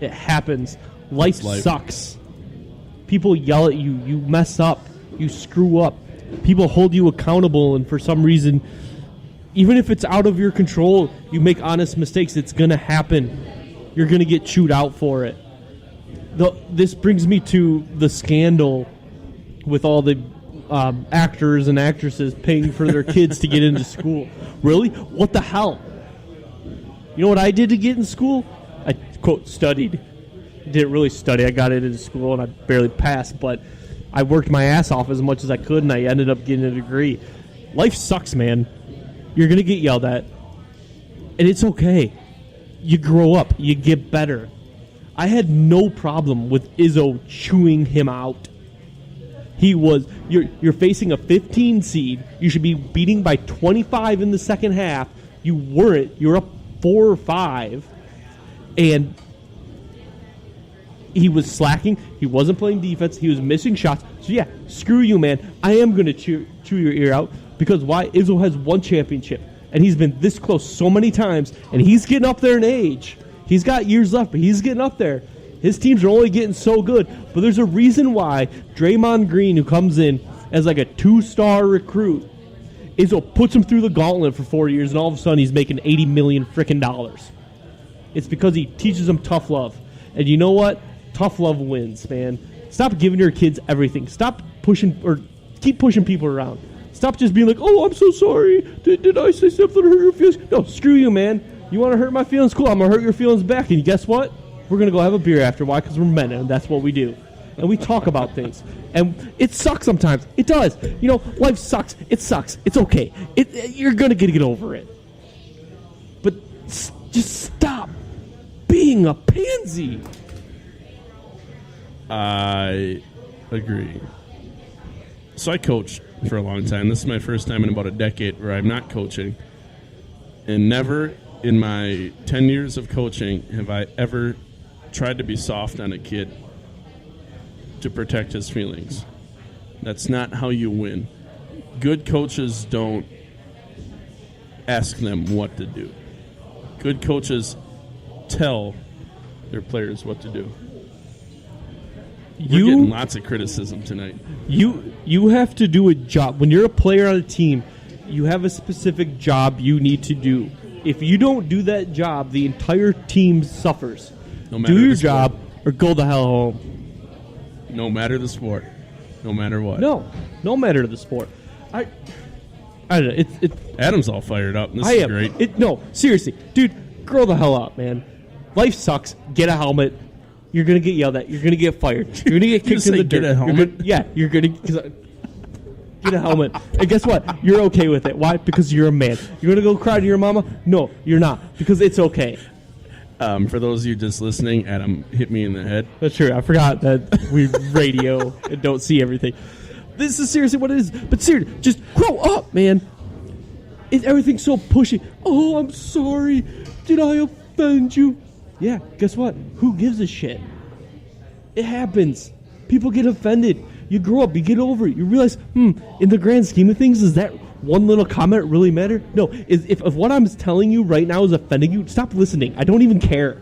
It happens. Life life. sucks. People yell at you. You mess up. You screw up. People hold you accountable, and for some reason, even if it's out of your control, you make honest mistakes. It's going to happen. You're going to get chewed out for it. This brings me to the scandal with all the actors and actresses paying for their kids to get into school. Really? What the hell? You know what I did to get in school? I, quote, studied. Didn't really study. I got into school and I barely passed, but I worked my ass off as much as I could, and I ended up getting a degree. Life sucks, man. You're going to get yelled at, and it's okay. You grow up. You get better. I had no problem with Izzo chewing him out. You're facing a 15 seed. You should be beating by 25 in the second half. You weren't. You're up 4 or 5, and he was slacking. He wasn't playing defense. He was missing shots. So, yeah, screw you, man. I am going to chew your ear out because why? Izzo has one championship, and he's been this close so many times, and he's getting up there in age. He's got years left, but he's getting up there. His teams are only getting so good. But there's a reason why Draymond Green, who comes in as like a 2-star recruit, puts him through the gauntlet for 4 years, and all of a sudden he's making $80 million freaking dollars. It's because he teaches them tough love. And you know what? Tough love wins, man. Stop giving your kids everything. Stop pushing, or keep pushing people around. Stop just being like, oh, I'm so sorry. Did I say something to hurt your feelings? No, screw you, man. You want to hurt my feelings? Cool, I'm going to hurt your feelings back. And guess what? We're going to go have a beer after. Why? Because we're men, and that's what we do. And we talk about things. And it sucks sometimes. It does. You know, life sucks. It sucks. It's okay. You're going to get over it. But just stop being a pansy. I agree. So I coached for a long time. This is my first time in about a decade where I'm not coaching. And never in my 10 years of coaching have I ever tried to be soft on a kid to protect his feelings. That's not how you win. Good coaches don't ask them what to do. Good coaches tell their players what to do. We're getting lots of criticism tonight. You have to do a job. When you're a player on a team, you have a specific job you need to do. If you don't do that job, the entire team suffers. Do your job or go the hell home. No matter the sport. No matter what. No matter the sport. I don't know. Adam's all fired up. This is great. No, seriously. Dude, grow the hell up, man. Life sucks. Get a helmet. You're going to get yelled at. You're going to get fired. You're going to get kicked in the dirt. Get a helmet? You're going to get a helmet. And guess what? You're okay with it. Why? Because you're a man. You're going to go cry to your mama? No, you're not. Because it's okay. For those of you just listening, Adam hit me in the head. That's true. I forgot that we radio and don't see everything. This is seriously what it is. But seriously, just grow up, man. Everything's so pushy. Oh, I'm sorry. Did I offend you? Yeah, guess what? Who gives a shit? It happens. People get offended. You grow up, you get over it. You realize, in the grand scheme of things, does that one little comment really matter? No. If what I'm telling you right now is offending you, stop listening. I don't even care.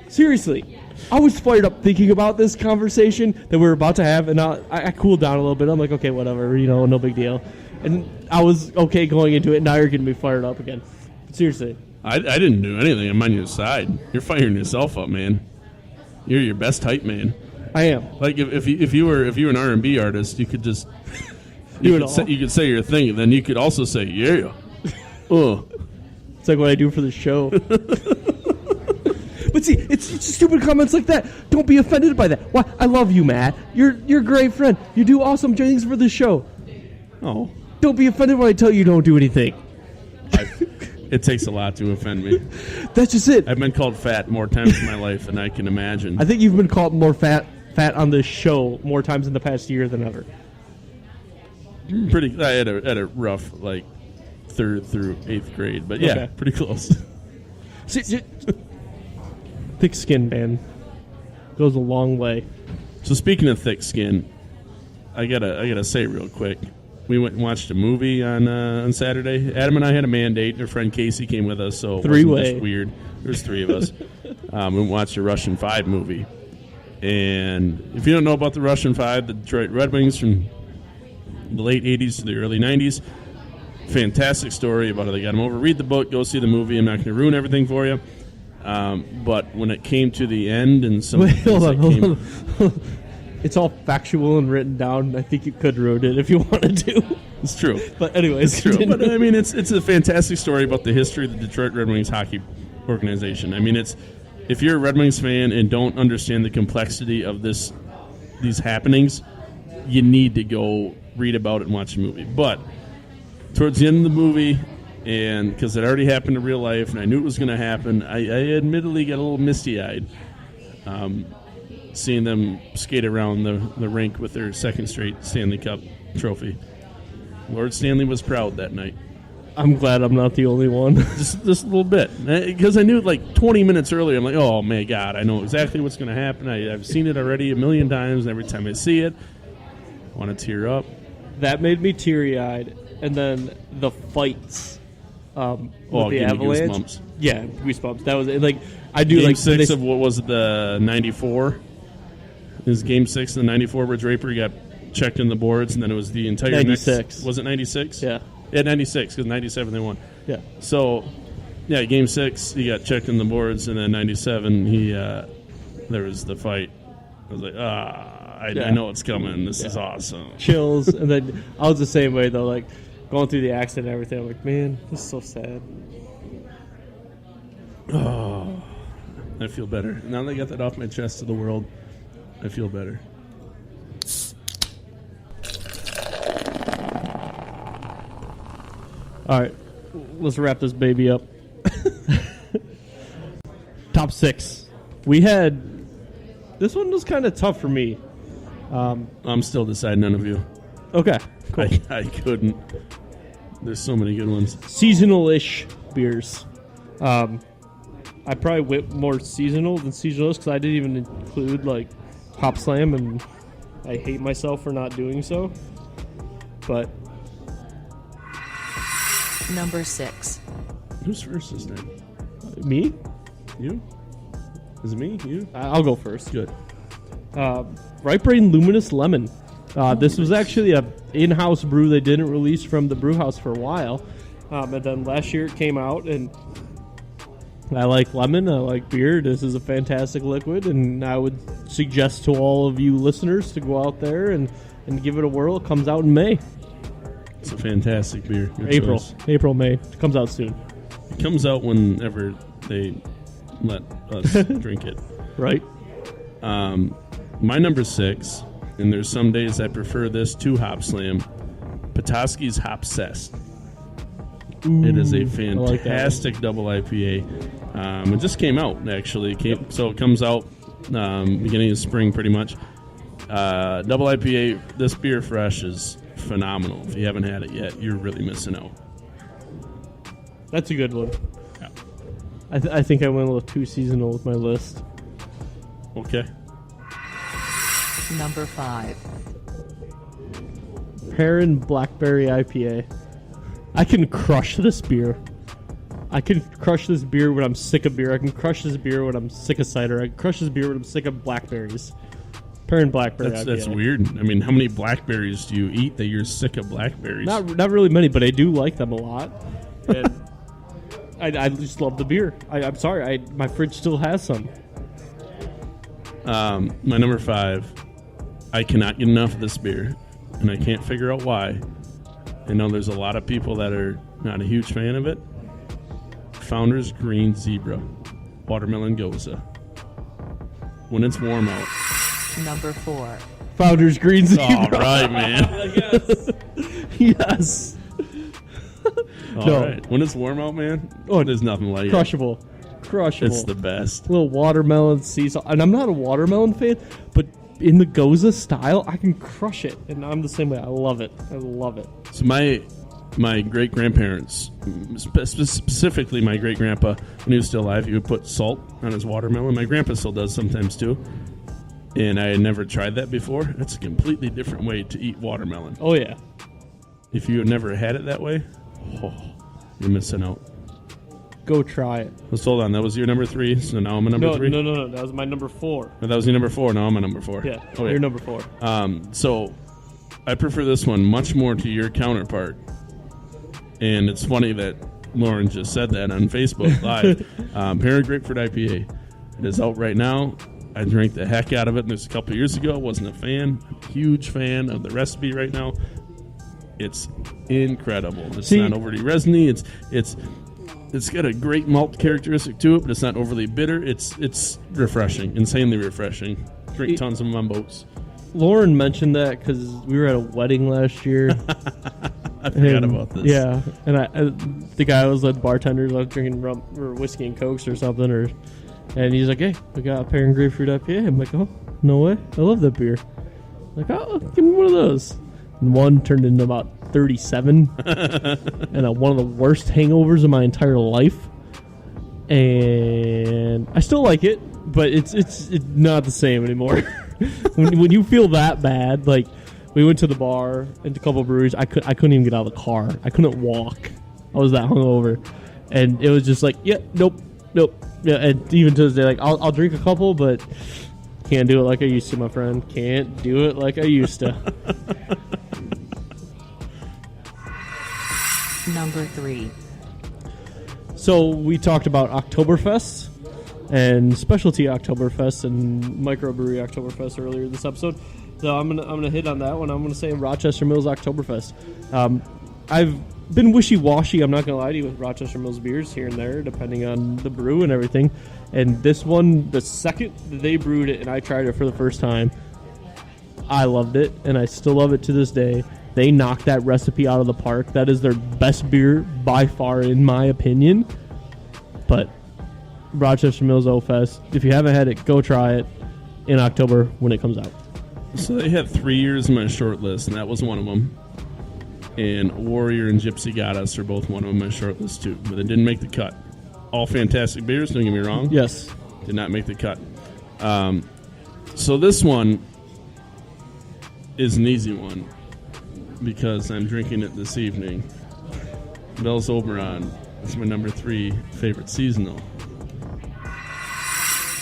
Seriously. I was fired up thinking about this conversation that we were about to have, and I cooled down a little bit. I'm like, okay, whatever, no big deal. And I was okay going into it, and now you're getting me fired up again. But seriously. I didn't do anything. I'm on your side. You're firing yourself up, man. You're your best hype man. I am. Like if you were an R&B artist, you could just you could say your thing, and then you could also say yeah. It's like what I do for the show. But see, it's stupid comments like that. Don't be offended by that. Why? I love you, Matt. You're a great friend. You do awesome things for the show. Oh. Don't be offended when I tell you don't do anything. It takes a lot to offend me. That's just it. I've been called fat more times in my life than I can imagine. I think you've been called more fat on this show more times in the past year than ever. I had a rough 3rd through 8th grade, but yeah, okay. Pretty close. See, thick skin, man, goes a long way. So speaking of thick skin, I gotta say real quick. We went and watched a movie on Saturday. Adam and I had a mandate. Our friend Casey came with us, so it wasn't just weird. There was 3 of us. We watched a Russian 5 movie. And if you don't know about the Russian 5, the Detroit Red Wings from the late 80s to the early 90s, fantastic story about how they got them over. Read the book, go see the movie. I'm not going to ruin everything for you. But when it came to the end and some hold on. It's all factual and written down. I think you could ruin it if you wanted to. It's true. But anyways. It's true. But, I mean, it's a fantastic story about the history of the Detroit Red Wings hockey organization. I mean, if you're a Red Wings fan and don't understand the complexity of these happenings, you need to go read about it and watch the movie. But towards the end of the movie, and because it already happened in real life and I knew it was going to happen, I admittedly got a little misty-eyed. Seeing them skate around the rink with their 2nd straight Stanley Cup trophy. Lord Stanley was proud that night. I'm glad I'm not the only one. just a little bit. Because I knew 20 minutes earlier, I'm like, oh, my God, I know exactly what's going to happen. I've seen it already a million times, and every time I see it, I want to tear up. That made me teary-eyed. And then the fights with the Avalanche. Yeah, Goosebumps. That was it. Like, I do Game like 6 of what was it, the 94? Is Game 6 of the 94 where Draper got checked in the boards, and then it was the entire 96. Was it 96? Yeah. Yeah, 96, because 97 they won. Yeah. So, yeah, Game 6, he got checked in the boards, and then 97, there was the fight. I was like, I know it's coming. This is awesome. Chills. And then I was the same way, though. Like, going through the accident and everything, I'm like, man, this is so sad. Oh, I feel better. Now that I got that off my chest to the world, I feel better. All right, let's wrap this baby up. Top 6. We had... This one was kind of tough for me. I'm still deciding none of you. Okay, cool. I couldn't. There's so many good ones. Seasonal-ish beers. I probably went more seasonal than seasonal-ish because I didn't even include, like, Hop Slam, and I hate myself for not doing so. But... Number 6. Who's first this time? Me? You? Is it me? You? I'll go first. Good. Right Brain Luminous Lemon. This was actually a in-house brew they didn't release from the brew house for a while. And then last year it came out, and I like lemon. I like beer. This is a fantastic liquid, and I would suggest to all of you listeners to go out there and give it a whirl. It comes out in May. It's a fantastic beer. Good April. choice. April, May. It comes out soon. It comes out whenever they let us drink it. Right? My number 6, and there's some days I prefer this to Hop Slam, Petoskey's Hop Cest. It is a fantastic double IPA. It just came out, actually. So it comes out beginning of spring, pretty much. Double IPA, this beer fresh is phenomenal. If you haven't had it yet, you're really missing out. That's a good one. Yeah. I think I went a little too seasonal with my list. Okay. Number 5. Perrin Blackberry IPA. I can crush this beer. I can crush this beer when I'm sick of beer. I can crush this beer when I'm sick of cider. I can crush this beer when I'm sick of blackberries. Perrin Blackberry IPA. That's weird. I mean, how many blackberries do you eat that you're sick of blackberries? Not really many, but I do like them a lot. And I just love the beer. I'm sorry. My fridge still has some. My number 5, I cannot get enough of this beer, and I can't figure out why. I know there's a lot of people that are not a huge fan of it. Founder's Green Zebra Watermelon Goza. When it's warm out. Number 4. Founder's Green Zebra. All right, man. Yes. All right. When it's warm out, man, there's nothing like Crushable. Crushable. It's the best. A little watermelon sea salt. And I'm not a watermelon fan, but in the Goza style, I can crush it. And I'm the same way. I love it. I love it. So my great-grandparents, specifically my great-grandpa, when he was still alive, he would put salt on his watermelon. My grandpa still does sometimes, too. And I had never tried that before. It's a completely different way to eat watermelon. Oh, yeah. If you have never had it that way, you're missing out. Go try it. Let's hold on. That was your number 3, so now I'm a number 3? No. That was my number 4. Oh, that was your number 4. Now I'm a number 4. Yeah, okay. You're number 4. So I prefer this one much more to your counterpart. And it's funny that Lauren just said that on Facebook Live. Perrin Grapefruit IPA. It is out right now. I drank the heck out of it. There's a couple of years ago. I wasn't a fan. I'm a huge fan of the recipe right now. It's incredible. It's not overly resiny. It's got a great malt characteristic to it, but it's not overly bitter. It's refreshing, insanely refreshing. Drink tons of them on boats. Lauren mentioned that because we were at a wedding last year. I forgot about this. Yeah, and the guy was like bartender, like drinking rum or whiskey and cokes or something, and he's like, "Hey, we got a Perrin Grapefruit IPA." I'm like, "Oh, no way! I love that beer." I'm like, "Oh, give me one of those." And one turned into about 37, and one of the worst hangovers of my entire life. And I still like it, but it's not the same anymore. when you feel that bad, like we went to the bar and a couple of breweries, I couldn't even get out of the car. I couldn't walk. I was that hungover, And it was just like, yeah, nope. Yeah, and even to this day, like, I'll drink a couple, but can't do it like I used to, my friend. Can't do it like I used to. Number 3. So we talked about Oktoberfest and specialty Oktoberfest and microbrewery Oktoberfest earlier this episode. So I'm gonna hit on that one. I'm gonna say Rochester Mills Oktoberfest. I've been wishy-washy, I'm not gonna lie to you, with Rochester Mills beers here and there, depending on the brew and everything. And this one, the second they brewed it and I tried it for the first time, I loved it, and I still love it to this day. They knocked that recipe out of the park. That is their best beer by far, in my opinion. But Rochester Mills O Fest, if you haven't had it, go try it in October when it comes out. So they had 3 years in my short list, and that was one of them. And Warrior and Gypsy Goddess are both one of them on my short list too, but they didn't make the cut. All fantastic beers, don't get me wrong. Yes. Did not make the cut. So this one is an easy one because I'm drinking it this evening. Bell's Oberon is my number 3 favorite seasonal.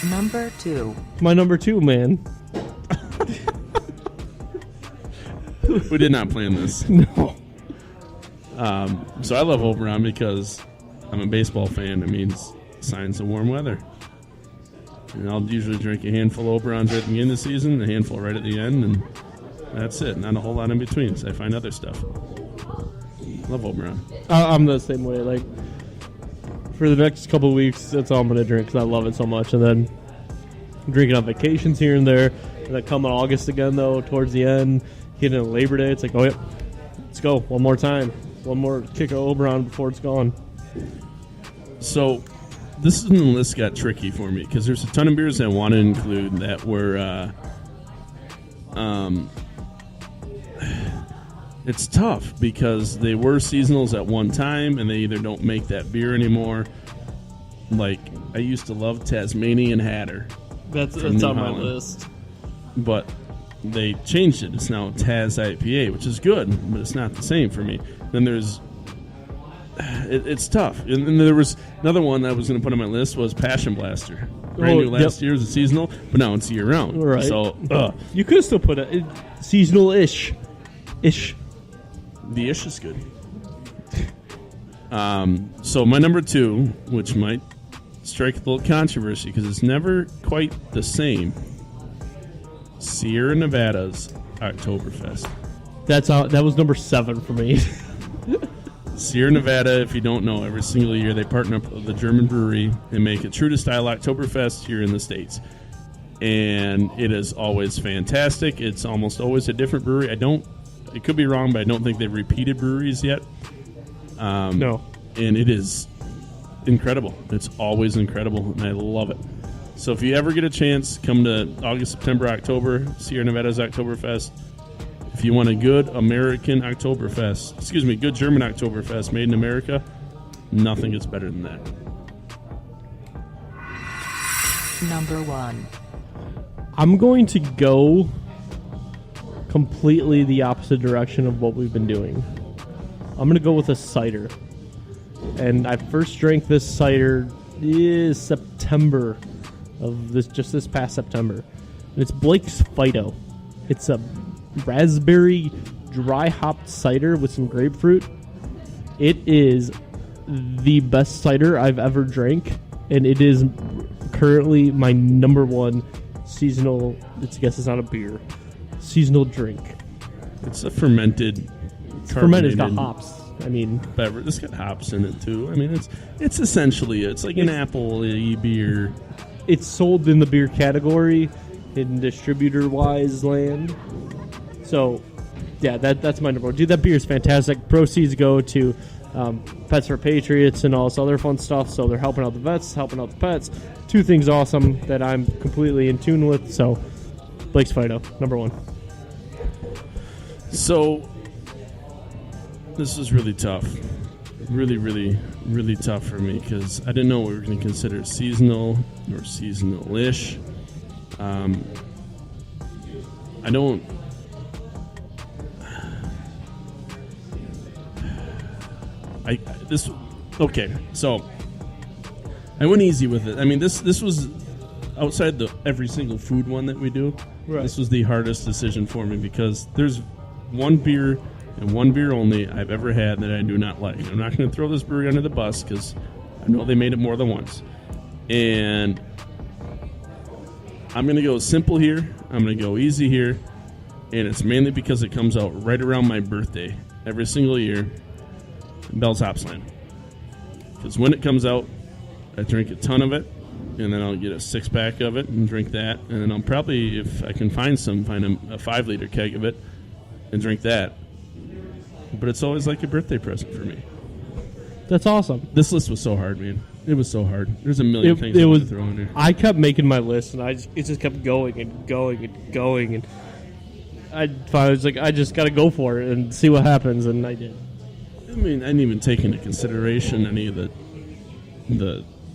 Number 2. My number 2, man. We did not plan this. No. So I love Oberon because I'm a baseball fan. It means signs of warm weather. And I'll usually drink a handful of Oberons right at the beginning of the season, a handful right at the end, and that's it. Not a whole lot in between, so I find other stuff. Love Oberon. I'm the same way. Like, for the next couple of weeks, that's all I'm going to drink because I love it so much. And then drinking on vacations here and there. And then come in August again, though, towards the end, getting into Labor Day, it's like, oh, yep, let's go. One more time. One more kick of Oberon before it's gone. So this is when the list got tricky for me because there's a ton of beers I want to include that were it's tough because they were seasonals at one time and they either don't make that beer anymore. Like, I used to love Tasmanian Hatter. That's New on my Holland. list. But they changed it. It's now Taz IPA, which is good, but it's not the same for me. Then there's it's tough. And then there was another one that I was going to put on my list was Passion Blaster. Brand new last year was a seasonal, but now it's year round. Right. So you could still put it seasonal-ish. The ish is good. So my number 2, which might strike a little controversy because it's never quite the same, Sierra Nevada's Oktoberfest. That was number 7 for me. Sierra Nevada, if you don't know, every single year they partner up with the German brewery and make a true to style Oktoberfest here in the States. And it is always fantastic. It's almost always a different brewery. It could be wrong, but I don't think they've repeated breweries yet. No. And it is incredible. It's always incredible, and I love it. So if you ever get a chance, come to August, September, October, Sierra Nevada's Oktoberfest. If you want a good American Oktoberfest, good German Oktoberfest made in America, nothing gets better than that. Number 1. I'm going to go completely the opposite direction of what we've been doing. I'm going to go with a cider. And I first drank this cider is September of this past September. And it's Blake's Fido. It's a raspberry dry hopped cider with some grapefruit. It is the best cider I've ever drank, and it is currently my number 1 seasonal. I guess it's not a beer. Seasonal drink. It's a fermented. Fermented. It's got hops. I mean, beverage. It's got hops in it too. I mean, it's essentially it's like an apple-y beer. It's sold in the beer category in distributor-wise land. So, yeah, that's my number 1. Dude, that beer is fantastic. Proceeds go to Pets for Patriots and all this other fun stuff. So they're helping out the vets, helping out the pets. 2 things awesome that I'm completely in tune with. So, Blake's Fido, number 1. So, this is really tough. Really, really, really tough for me because I didn't know what we were going to consider seasonal or seasonal-ish. I don't... Okay, so I went easy with it. I mean, this was outside the every single food one that we do. Right. This was the hardest decision for me because there's one beer and one beer only I've ever had that I do not like. I'm not going to throw this brewery under the bus because I know they made it more than once. And I'm going to go simple here. I'm going to go easy here. And it's mainly because it comes out right around my birthday every single year. Bell's Hopsland. Because when it comes out, I drink a ton of it. And then I'll get a 6-pack of it and drink that. And then I'll probably, if I can find a 5-liter keg of it and drink that. But it's always like a birthday present for me. That's awesome. This list was so hard, man. It was so hard. There's a million things I want to throw in there. I kept making my list, and it just kept going and going and going. And I finally was like, I just got to go for it and see what happens. And I did. I mean, I didn't even take into consideration any of the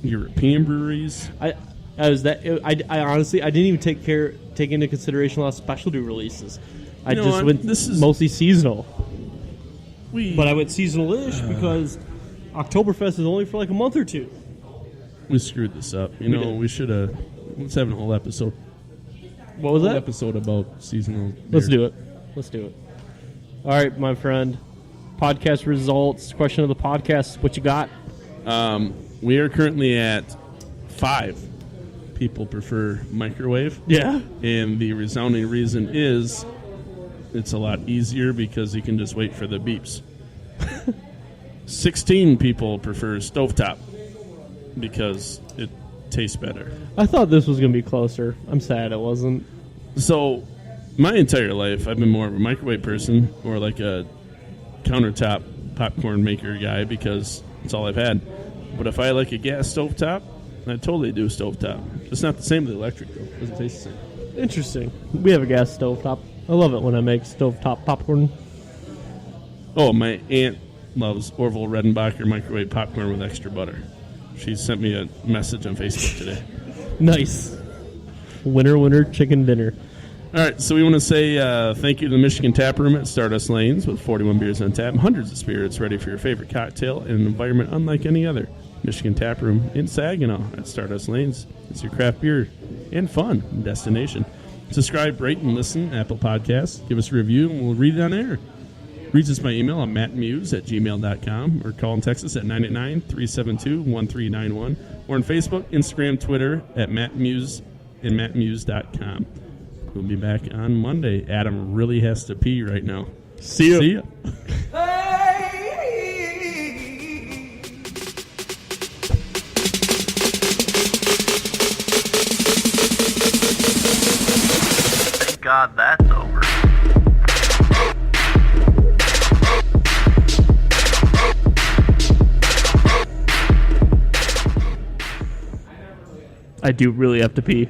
European breweries. I honestly I didn't even take into consideration a lot of specialty releases. I just went mostly seasonal. But I went seasonal-ish because Oktoberfest is only for like a month or two. We screwed this up. We should have. Let's have a whole episode. What was that? Episode about seasonal. Let's do it. All right, my friend. Podcast results. Question of the podcast. What you got? We are currently at 5 people prefer microwave. Yeah. And the resounding reason is it's a lot easier because you can just wait for the beeps. 16 people prefer stovetop because it tastes better. I thought this was going to be closer. I'm sad it wasn't. So, my entire life, I've been more of a microwave person or like a countertop popcorn maker guy because it's all I've had. But if I like a gas stovetop, I totally do stovetop. It's not the same with the electric, though. It doesn't taste the same. Interesting. We have a gas stovetop. I love it when I make stovetop popcorn. Oh, my aunt loves Orville Redenbacher microwave popcorn with extra butter. She sent me a message on Facebook today. Nice. Winner, chicken dinner. All right, so we want to say thank you to the Michigan Tap Room at Stardust Lanes with 41 beers on tap, hundreds of spirits ready for your favorite cocktail in an environment unlike any other. Michigan Tap Room in Saginaw at Stardust Lanes. It's your craft beer and fun destination. Subscribe, rate, and listen Apple Podcasts. Give us a review, and we'll read it on air. Reach us by email on mattmuse@gmail.com or call and text us at 989-372-1391 or on Facebook, Instagram, Twitter at mattmuse and mattmuse.com. We'll be back on Monday. Adam really has to pee right now. See ya. Thank God that's over. I do really have to pee.